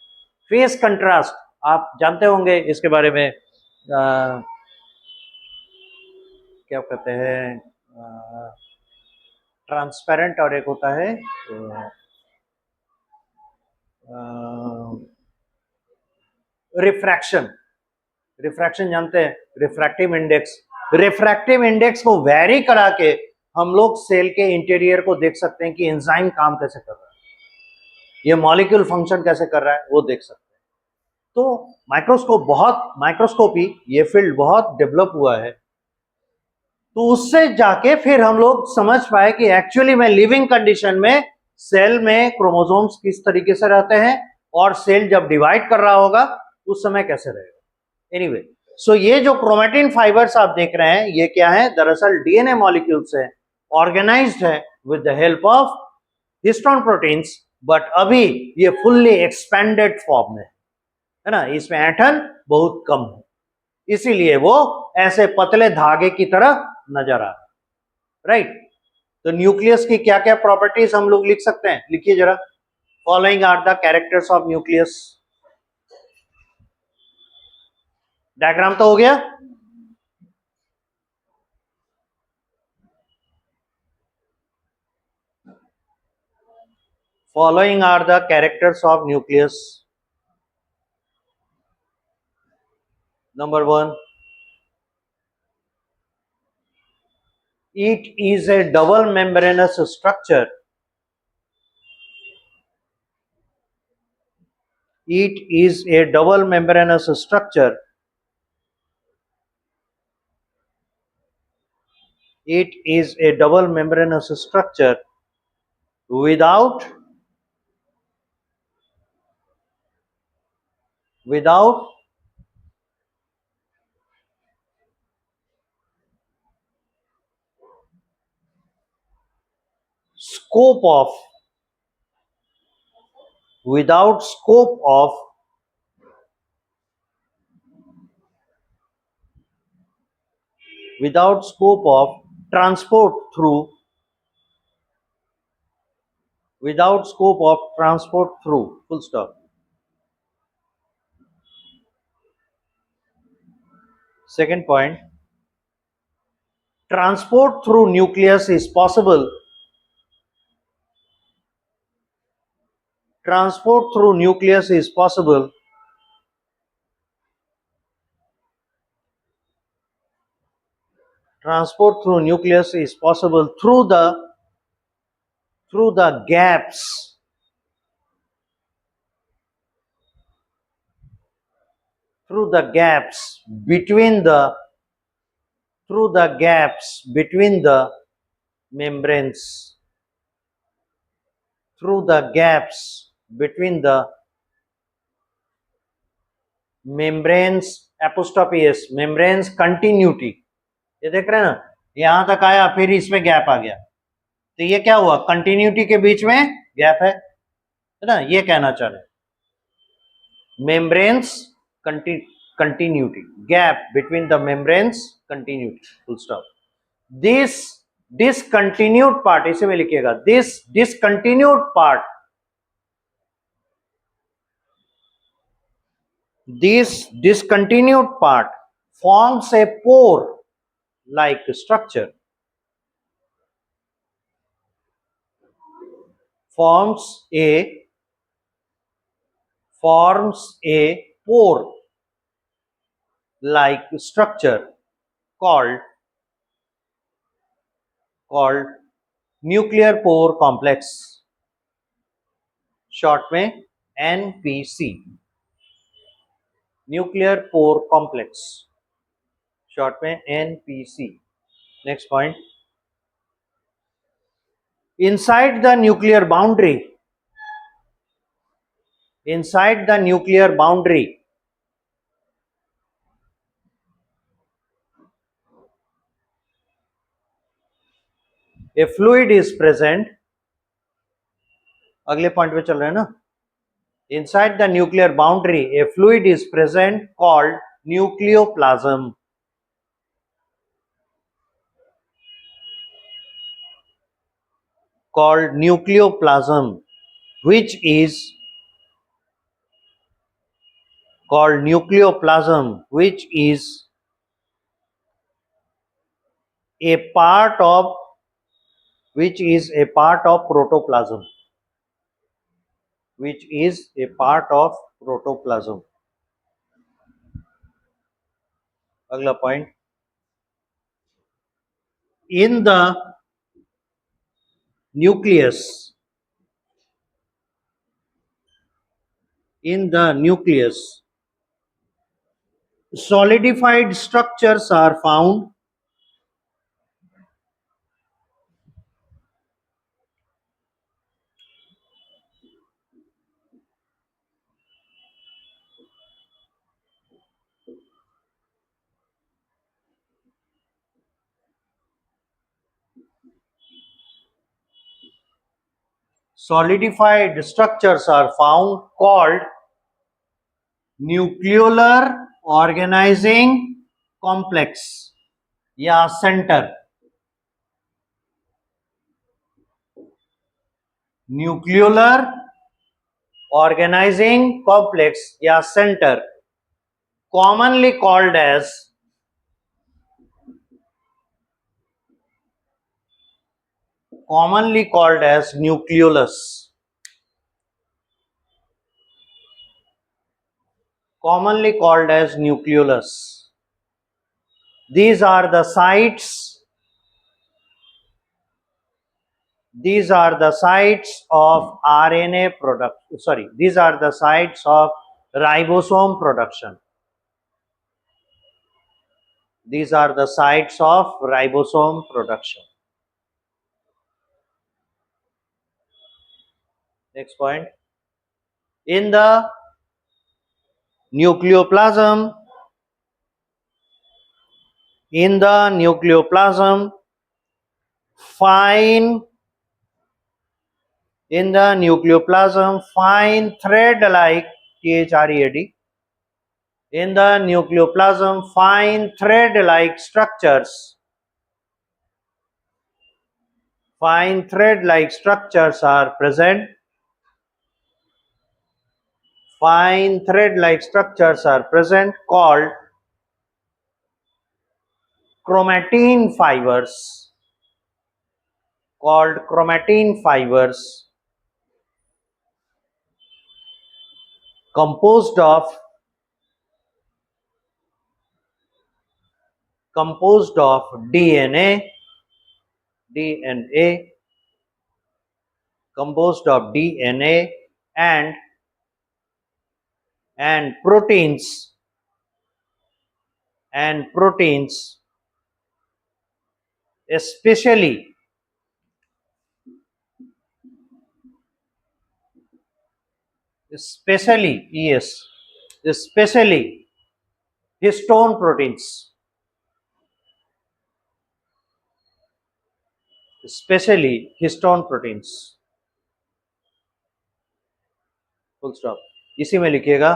फेस कंट्रास्ट आप जानते होंगे इसके बारे में, क्या कहते हैं, ट्रांसपेरेंट और एक होता है रिफ्रैक्शन। रिफ्रैक्शन जानते हैं? Refractive index. रिफ्रैक्टिव इंडेक्स को वेरी करा के हम लोग सेल के इंटीरियर को देख सकते हैं कि एंजाइम काम कैसे कर रहा है, ये मॉलिक्यूल फंक्शन कैसे कर रहा है, वो देख सकते हैं। तो माइक्रोस्कोपी ये फील्ड बहुत डेवलप हुआ है। तो उससे जाके फिर हम लोग समझ पाए कि एक्चुअली में लिविंग कंडीशन में सेल में क्रोमोसोम्स किस तरीके से रहते हैं, और सेल जब डिवाइड कर रहा होगा उस समय कैसे रहेगा। एनीवे, सो ये जो क्रोमेटिन फाइबर्स आप देख रहे हैं ये क्या है? दरअसल डीएनए मॉलिक्यूल्स है, ऑर्गेनाइज्ड है with the help of histone proteins, but अभी ये फुल्ली एक्सपेंडेड फॉर्म में है ना, इसमें ऐंठन बहुत कम है, इसीलिए वो ऐसे पतले धागे की तरह नजर आ रहा है, राइट। तो न्यूक्लियस की क्या क्या प्रॉपर्टीज हम लोग लिख सकते हैं? लिखिए जरा। Following are the characters of nucleus. Diagram तो हो गया? Following are the characters of nucleus. Number 1, it is a double membranous structure. It is a double membranous structure. It is a double membranous structure without scope of transport through full stop. Second point, transport through nucleus is possible. Transport through nucleus is possible through the gaps between the membranes. Through the gaps between the membranes, apostrophe s, membranes continuity. ये देख रहे हैं ना, यहां तक आया, फिर इसमें गैप आ गया, तो ये क्या हुआ, कंटिन्यूटी के बीच में गैप है ना, ये कहना चाह रहे हैं. Membranes continuity, gap between the membranes continuity, full stop. This discontinued part, इसे में लिखिएगा, this discontinued part, this discontinued part forms a pore like structure, forms a pore like structure called nuclear pore complex, short में NPC, nuclear pore complex, short में NPC. Next point, inside the nuclear boundary, a fluid is present. अगले point पे चल रहे हैं ना. Inside the nuclear boundary, a fluid is present called nucleoplasm. Which is a part of protoplasm. अगला point, in the nucleus, solidified structures are found. Solidified structures are found called nucleolar organizing complex या centre. Nucleolar organizing complex या center, commonly called as nucleolus. These are the sites of RNA production. These are the sites of ribosome production. Next point, in the nucleoplasm, fine thread-like structures are present. Called chromatin fibers. Composed of DNA, and proteins, especially histone proteins. Specially histone proteins, full stop. इसी में लिखिएगा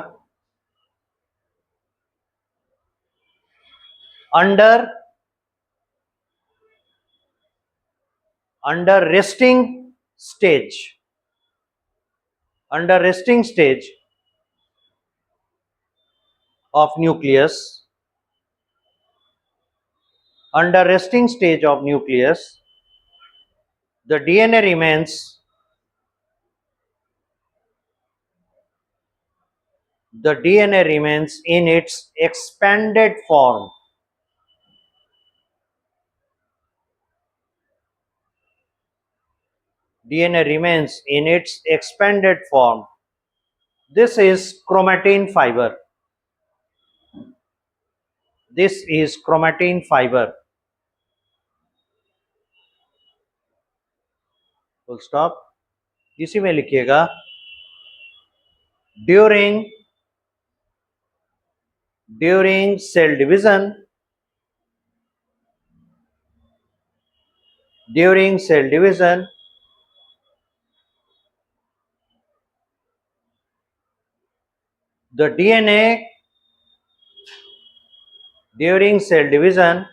under resting stage, under resting stage of nucleus, under resting stage of nucleus, the DNA remains in its expanded form. DNA remains in its expanded form. This is chromatin fiber. This is chromatin fiber. Full stop. इसी में लिखिएगा during cell division, the DNA, during cell division,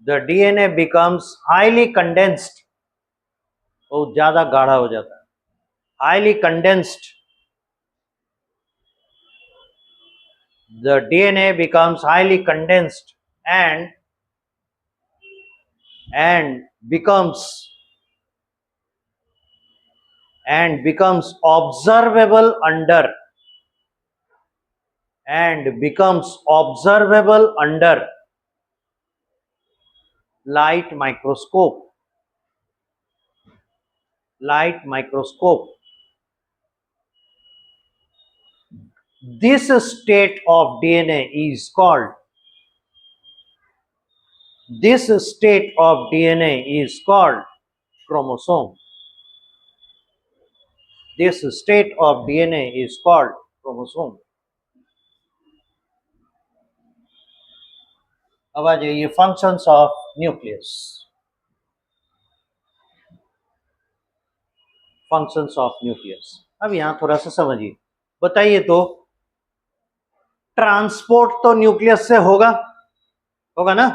the DNA becomes highly condensed. बहुत ज्यादा गाढ़ा हो जाता है, highly condensed. The DNA becomes highly condensed and becomes observable under light microscope. This state of DNA is called chromosome. This state of DNA is called chromosome. अब आ जाइए functions of nucleus. Functions of nucleus, अब यहां थोड़ा सा समझिए, बताइए तो transport तो न्यूक्लियस से होगा ना?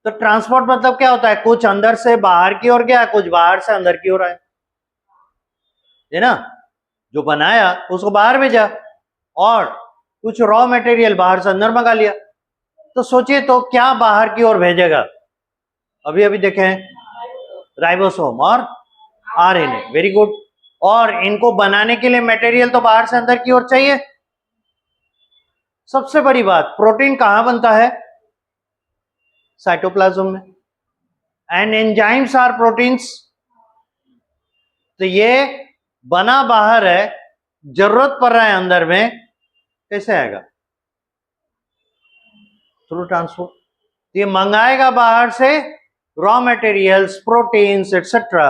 तो ट्रांसपोर्ट मतलब क्या होता है? कुछ अंदर से बाहर की ओर गया, कुछ बाहर से अंदर की ओर आया, है ना? जो बनाया उसको बाहर भेजा और कुछ रॉ मटेरियल बाहर से अंदर मंगा लिया। तो सोचिए तो क्या बाहर की ओर भेजेगा? अभी देखें, राइबोसोम और आरएनए। Very good. और इनको बनाने के लिए मटेरियल तो बाहर से अंदर की ओर चाहिए। सबसे बड़ी बात, प्रोटीन कहां बनता है? साइटोप्लाज्म में। And enzymes are proteins. तो ये बना बाहर है, जरूरत पड़ रहा है अंदर में, कैसे आएगा? Through transport. ये मंगाएगा बाहर से रॉ मटेरियल्स, प्रोटीन्स एक्सेट्रा,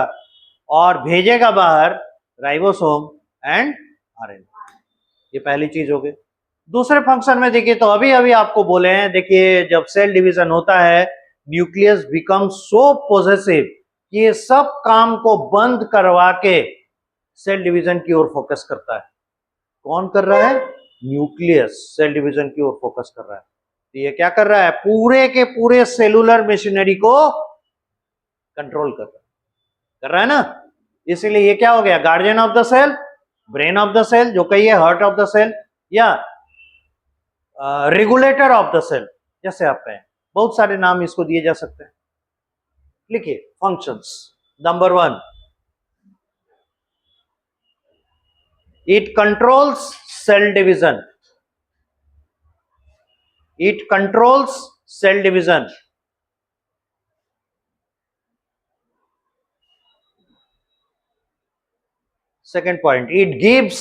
और भेजेगा बाहर राइबोसोम एंड आरएनए। ये पहली चीज हो गई। दूसरे फंक्शन में देखिए, तो अभी आपको बोले हैं, देखिए जब सेल डिवीजन होता है, न्यूक्लियस बिकम सो पॉजेसिव कि ये सब काम को बंद करवा के सेल डिवीजन की ओर फोकस करता है। कौन कर रहा है? न्यूक्लियस सेल डिवीजन की ओर फोकस कर रहा है। तो ये क्या कर रहा है? पूरे के पूरे सेलुलर मशीनरी को कंट्रोल कर रहा है ना। इसीलिए ये क्या हो गया? Guardian of the cell, brain of the cell, जो कहिए हार्ट ऑफ द सेल, या रेगुलेटर ऑफ द सेल, जैसे आप कहें, बहुत सारे नाम इसको दिए जा सकते हैं। लिखिए functions. Number 1, it controls cell division. It controls cell division. Second point, it gives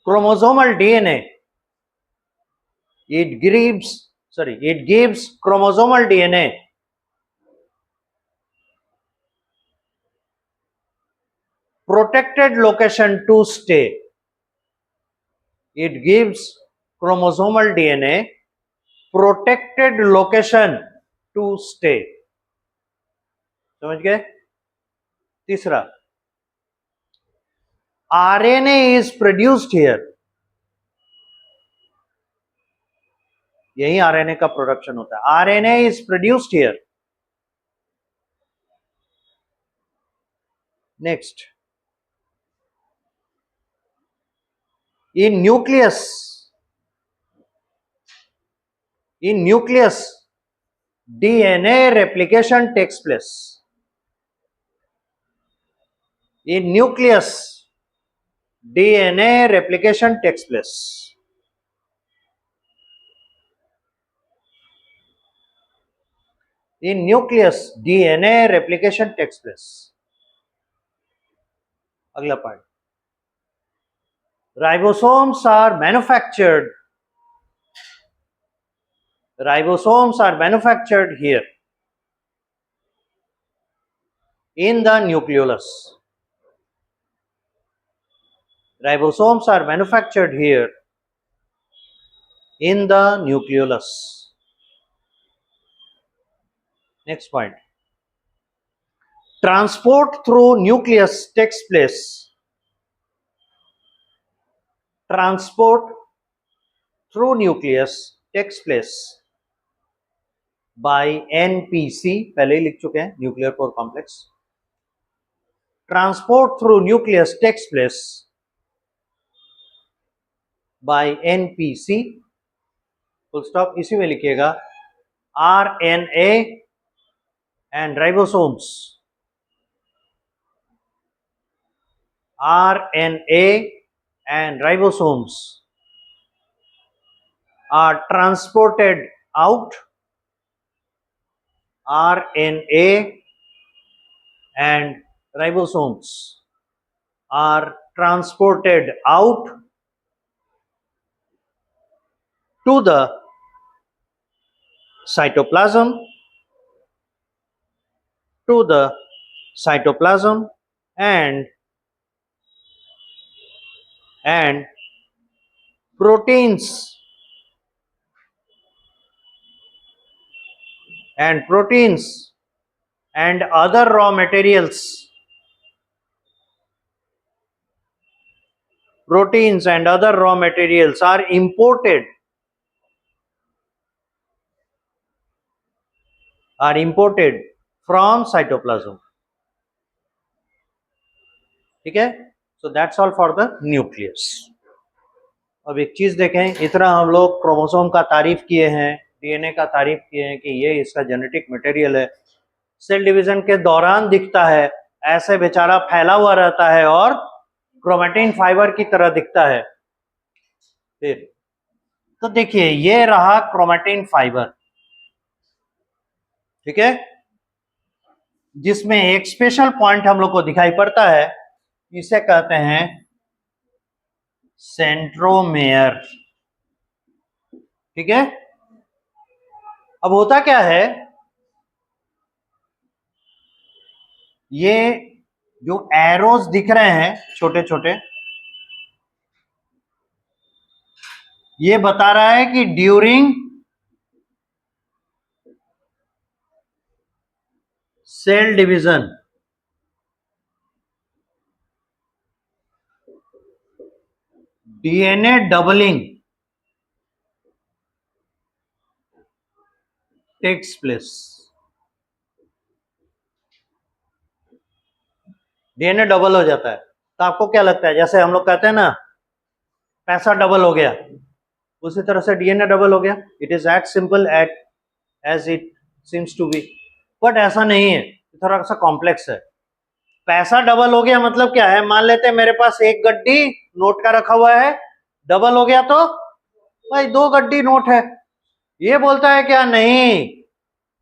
chromosomal DNA. It gives chromosomal DNA protected location to stay. It gives chromosomal DNA protected location to stay. समझ गए? तीसरा, RNA is produced here. यही RNA का production होता है. RNA is produced here. Next, in nucleus, DNA replication takes place. In nucleus, DNA replication takes place. In nucleus, DNA replication takes place. अगला part, ribosomes are manufactured. Ribosomes are manufactured here in the nucleolus. Ribosomes are manufactured here in the nucleolus. Next point, transport through nucleus takes place. Transport through nucleus takes place by NPC. पहले ही लिख चुके हैं, nuclear pore complex. Transport through nucleus takes place by NPC. Full stop. इसी में लिखिएगा RNA and ribosomes. RNA and ribosomes are transported out. RNA and ribosomes are transported out to the cytoplasm, and proteins and other raw materials. Proteins and other raw materials are imported from cytoplasm. ठीक है? So that's all for the nucleus. अब एक चीज देखें, इतना हम लोग chromosome का तारीफ किए हैं, डीएनए का तारीफ किए हैं कि ये इसका जेनेटिक मटेरियल है. सेल डिवीजन के दौरान दिखता है, ऐसे बेचारा फैला हुआ रहता है और क्रोमेटिन फाइबर की तरह दिखता है. फिर तो देखिए, ये रहा क्रोमेटिन फाइबर. ठीक है, जिसमें एक स्पेशल पॉइंट हम लोग को दिखाई पड़ता है, इसे कहते हैं सेंट्रोमेयर. ठीक है, अब होता क्या है, ये जो एरोज दिख रहे हैं छोटे छोटे, ये बता रहा है कि during cell division DNA doubling takes place. DNA double हो जाता है. तो आपको क्या लगता है, जैसे हम लोग कहते हैं ना पैसा डबल हो गया, उसी तरह से डीएनए डबल हो गया. It is at simple as it seems to be. But ऐसा नहीं है, थोड़ा सा कॉम्प्लेक्स है. पैसा डबल हो गया मतलब क्या है, मान लेते हैं मेरे पास एक गड्डी नोट का रखा हुआ है, डबल हो गया तो भाई 2 गड्डी नोट है. ये बोलता है क्या, नहीं,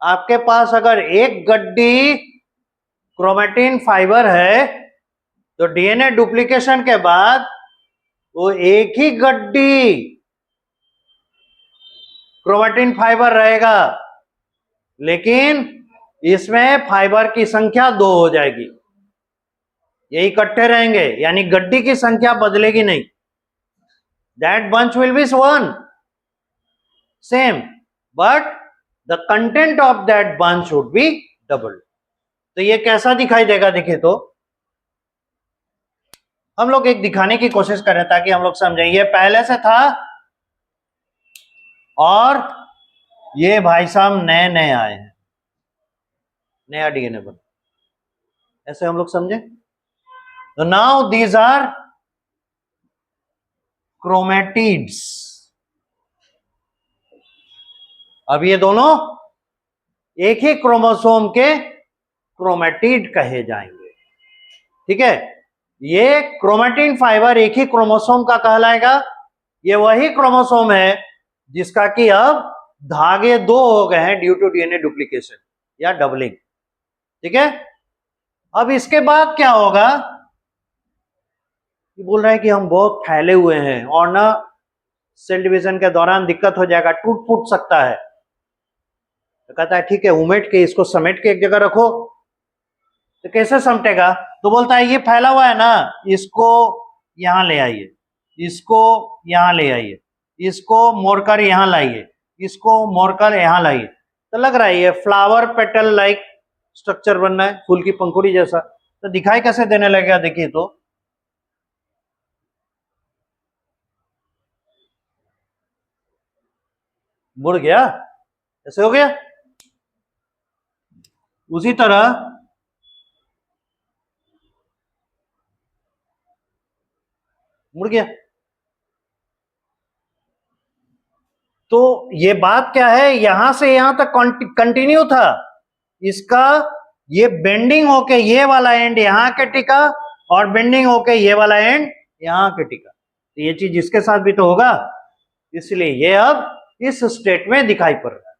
आपके पास अगर एक गड्डी क्रोमेटिन फाइबर है तो डीएनए डुप्लीकेशन के बाद वो एक ही गड्डी क्रोमेटिन फाइबर रहेगा, लेकिन इसमें फाइबर की संख्या 2 हो जाएगी. ये इकट्ठे रहेंगे, यानी गड्डी की संख्या बदलेगी नहीं. that bunch will be one, same, but the content of that bunch would be double. तो ये कैसा दिखाई देगा, देखिए तो हम लोग एक दिखाने की कोशिश करें ताकि हम लोग समझें। ये पहले से था और ये भाई साहब नए नए आए हैं, नया डीएनए बना, ऐसे हम लोग समझे। तो नाउ दीज आर क्रोमेटिड्स। अब ये दोनों एक ही क्रोमोसोम के क्रोमेटिड कहे जाएंगे, ठीक है। ये क्रोमेटिन फाइबर एक ही क्रोमोसोम का कहलाएगा। ये वही क्रोमोसोम है जिसका कि अब धागे दो हो गए हैं ड्यू टू डीएनए डुप्लीकेशन या डबलिंग, ठीक है। अब इसके बाद क्या होगा, ये बोल रहा है कि हम बहुत फैले हुए हैं और ना सेल डिवीजन के दौरान दिक्कत हो जाएगा, टूट फूट सकता है। तो कहता है ठीक है, उमेट के इसको समेट के एक जगह रखो। तो कैसे समेटेगा, तो बोलता है ये फैला हुआ है ना, इसको यहां ले आइए, इसको यहां ले आइए, इसको मोड़कर यहां लाइए, इसको मोड़कर यहां लाइए। तो लग रहा है ये फ्लावर पेटल लाइक स्ट्रक्चर बनना है, फूल की पंखुड़ी जैसा। तो दिखाई कैसे देने लगेगा, देखिए तो मुड़ गया, ऐसे हो गया। उसी तरह मुड़ गया। तो ये बात क्या है, यहां से यहां तक कंटिन्यू था, इसका ये बेंडिंग होके ये वाला एंड यहां के टिका और बेंडिंग होके ये वाला एंड यहां के टिका। तो ये चीज इसके साथ भी तो होगा, इसलिए ये अब इस स्टेट में दिखाई पड़ रहा है,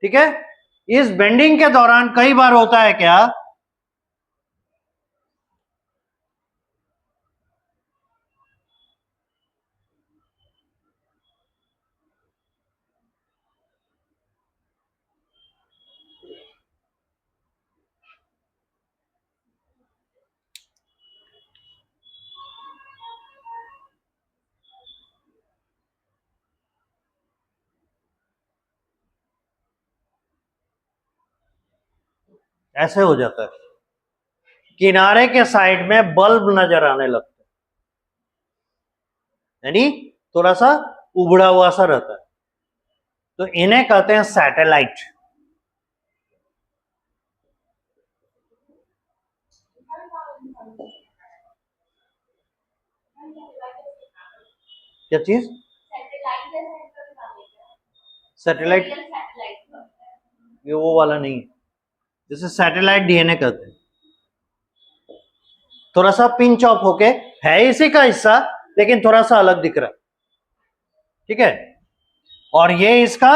ठीक है। इस बेंडिंग के दौरान कई बार होता है क्या, ऐसे हो जाता है, किनारे के साइड में बल्ब नजर आने लगता है, यानी थोड़ा सा उबड़ा हुआ सा रहता है। तो इन्हें कहते हैं सैटेलाइट। क्या चीज, सैटेलाइट, ये वो वाला नहीं है, जैसे सैटेलाइट डीएनए कहते हैं। थोड़ा सा पिंच ऑफ होके है इसी का हिस्सा, लेकिन थोड़ा सा अलग दिख रहा है, ठीक है। और ये इसका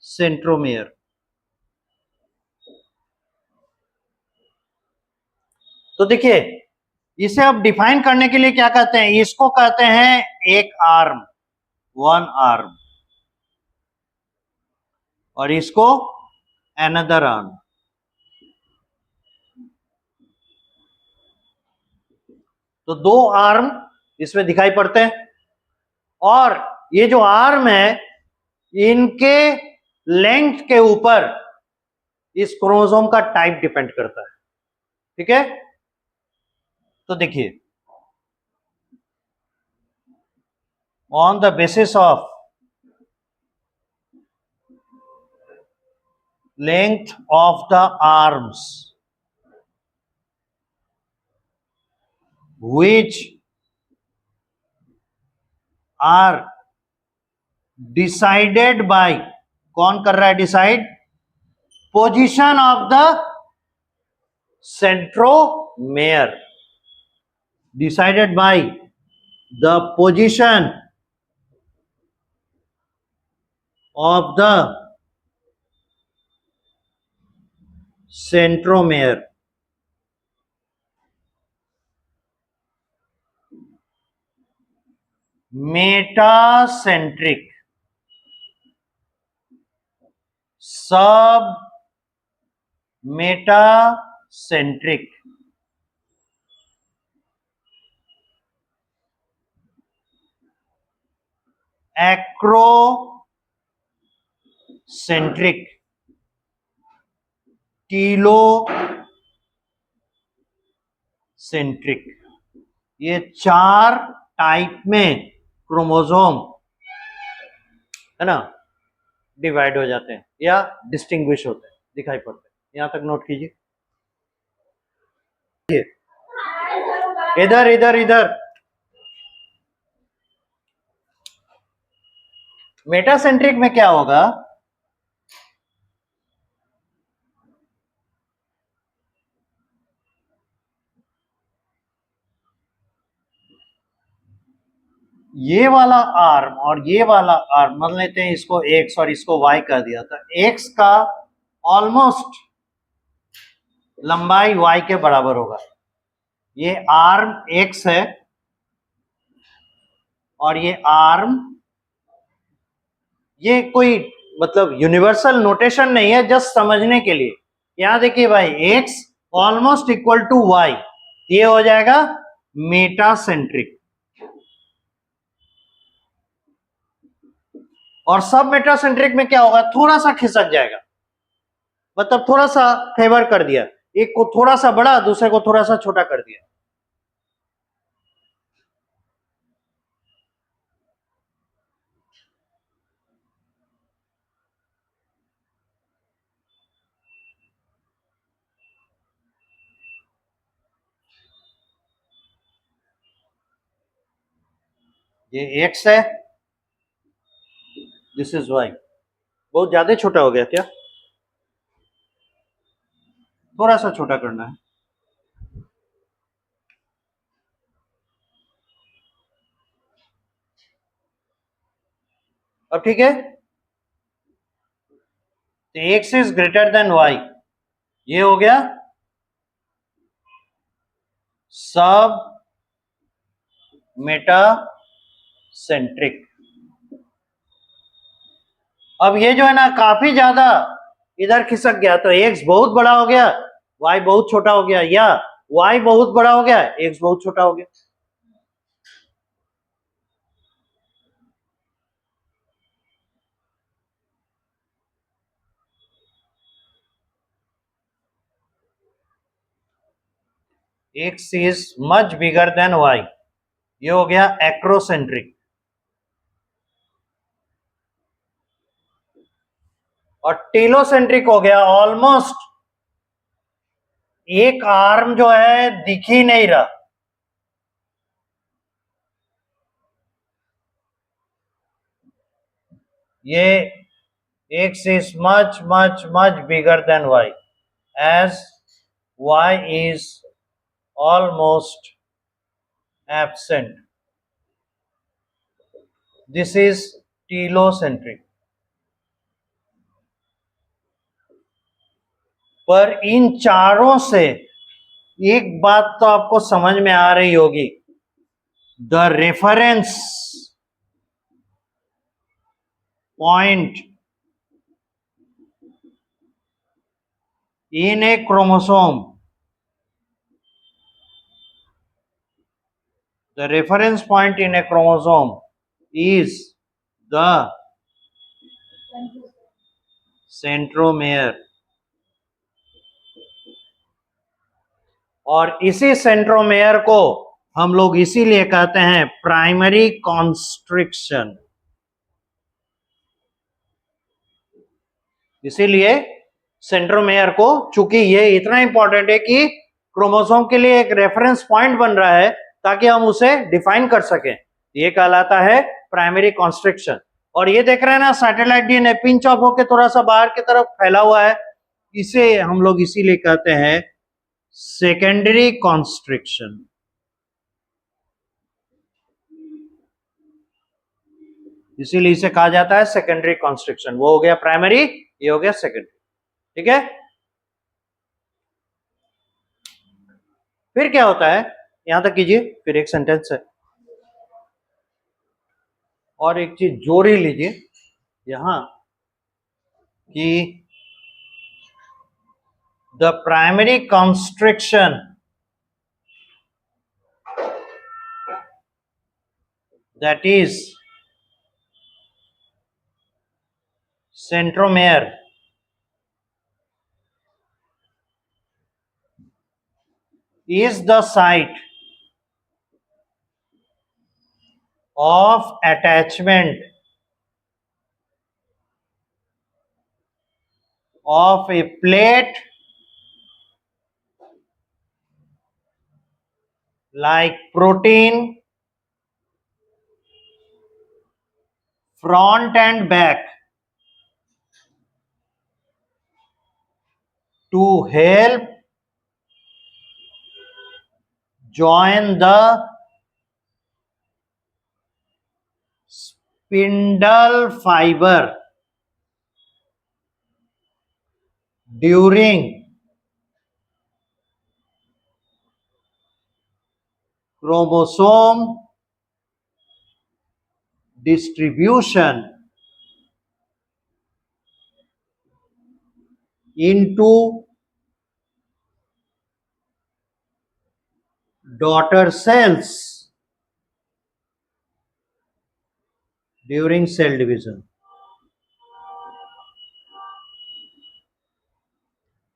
सेंट्रोमियर। तो देखिए, इसे अब डिफाइन करने के लिए क्या कहते हैं, इसको कहते हैं एक आर्म, वन आर्म, और इसको अनदर आर्म। तो दो आर्म इसमें दिखाई पड़ते हैं, और ये जो आर्म है इनके लेंथ के ऊपर इस क्रोमोसोम का टाइप डिपेंड करता है, ठीक है। तो देखिए, on the basis of length of the arms which are decided by, कौन कर रहा है decide, position of the centromere, decided by the position of the centromere. Metacentric, सब मेटासेंट्रिक, एक्रोसेंट्रिक, टीलोसेंट्रिक, ये 4 टाइप में क्रोमोसोम है ना डिवाइड हो जाते हैं या डिस्टिंग्विश होते हैं, दिखाई पड़ते हैं। यहां तक नोट कीजिए। इधर इधर इधर मेटासेंट्रिक में क्या होगा, ये वाला आर्म और ये वाला आर्म, मान लेते हैं इसको एक्स और इसको वाई कर दिया, तो एक्स का ऑलमोस्ट लंबाई वाई के बराबर होगा। ये आर्म एक्स है और ये आर्म, ये कोई मतलब यूनिवर्सल नोटेशन नहीं है, जस्ट समझने के लिए। यहां देखिए भाई, X almost equal to Y, ये हो जाएगा मेटासेंट्रिक। और सब मेटासेंट्रिक में क्या होगा, थोड़ा सा खिसक जाएगा, मतलब थोड़ा सा फेवर कर दिया, एक को थोड़ा सा बड़ा, दूसरे को थोड़ा सा छोटा कर दिया। ये एक्स है, दिस इज वाई। बहुत ज्यादा छोटा हो गया क्या, थोड़ा सा छोटा करना है। अब ठीक है, तो X is greater than Y, ये हो गया सब मेटासेंट्रिक। अब ये जो है ना काफी ज्यादा इधर खिसक गया, तो एक्स बहुत बड़ा हो गया, वाई बहुत छोटा हो गया, या वाई बहुत बड़ा हो गया, एक्स बहुत छोटा हो गया। X is much bigger than Y, ये हो गया एक्रोसेंट्रिक। और टेलोसेंट्रिक हो गया ऑलमोस्ट एक आर्म जो है दिख ही नहीं रहा, ये x is much much much bigger than y, as y is almost absent. This is telocentric. पर इन चारों से एक बात तो आपको समझ में आ रही होगी, the reference point in a chromosome, the reference point in a chromosome is the centromere, और इसी सेंट्रोमेयर को हम लोग इसीलिए कहते हैं प्राइमरी कॉन्स्ट्रिक्शन। इसीलिए सेंट्रोमेयर को, चूंकि ये इतना इंपॉर्टेंट है कि क्रोमोसोम के लिए एक रेफरेंस पॉइंट बन रहा है ताकि हम उसे डिफाइन कर सकें, ये कहलाता है प्राइमरी कॉन्स्ट्रिक्शन। और ये देख रहे हैं ना सैटेलाइट डीएनए पिंच ऑफ होकर थोड़ा सा बाहर की तरफ फैला हुआ है, इसे हम लोग इसीलिए कहते हैं सेकेंडरी कॉन्स्ट्रिक्शन। इसीलिए इसे कहा जाता है सेकेंडरी कॉन्स्ट्रिक्शन। वो हो गया प्राइमरी, ये हो गया सेकेंडरी, ठीक है। फिर क्या होता है, यहां तक कीजिए, फिर एक सेंटेंस है और एक चीज जोड़ ही लीजिए यहां कि the primary constriction that is centromere is the site of attachment of a plate like protein front and back to help join the spindle fiber during chromosome distribution into daughter cells during cell division.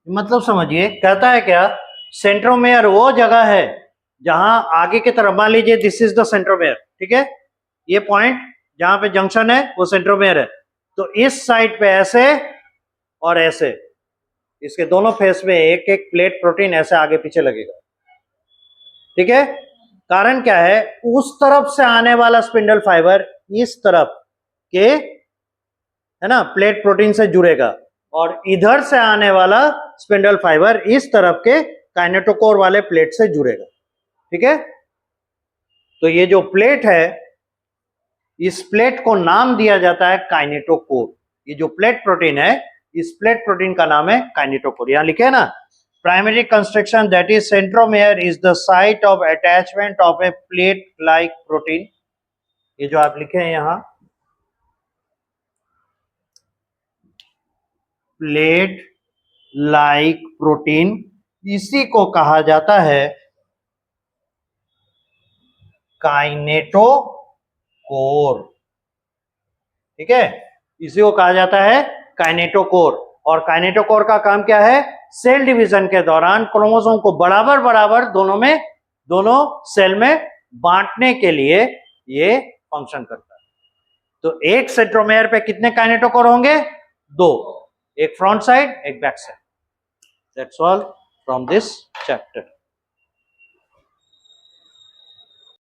मतलब समझिए, कहता है क्या, centromere वो जगह है जहां आगे की तरफ, मान लीजिए दिस इज द सेंट्रोमेयर, ठीक है, ये पॉइंट जहां पे जंक्शन है वो सेंट्रोमेयर है, तो इस साइड पे ऐसे और ऐसे, इसके दोनों फेस में एक एक प्लेट प्रोटीन ऐसे आगे पीछे लगेगा, ठीक है। कारण क्या है, उस तरफ से आने वाला स्पिंडल फाइबर इस तरफ के, है ना, प्लेट प्रोटीन से जुड़ेगा, और इधर से आने वाला स्पिंडल फाइबर इस तरफ के काइनेटोकोर वाले प्लेट से जुड़ेगा, ठीक है। तो ये जो प्लेट है, इस प्लेट को नाम दिया जाता है काइनेटोकोर। ये जो प्लेट प्रोटीन है, इस प्लेट प्रोटीन का नाम है काइनेटोकोर। यहां लिखे है ना, primary constriction that is centromere is the site of attachment of A plate like protein. ये जो आप लिखे हैं यहां, प्लेट लाइक प्रोटीन, इसी को कहा जाता है काइनेटोकोर, ठीक है, इसी को कहा जाता है काइनेटोकोर। और काइनेटोकोर का काम क्या है, सेल डिवीजन के दौरान क्रोमोसोम को बराबर बराबर दोनों सेल में बांटने के लिए ये फंक्शन करता है। तो एक सेंट्रोमेयर पे कितने काइनेटोकोर होंगे, 2, एक फ्रंट साइड एक back side. That's all from this chapter.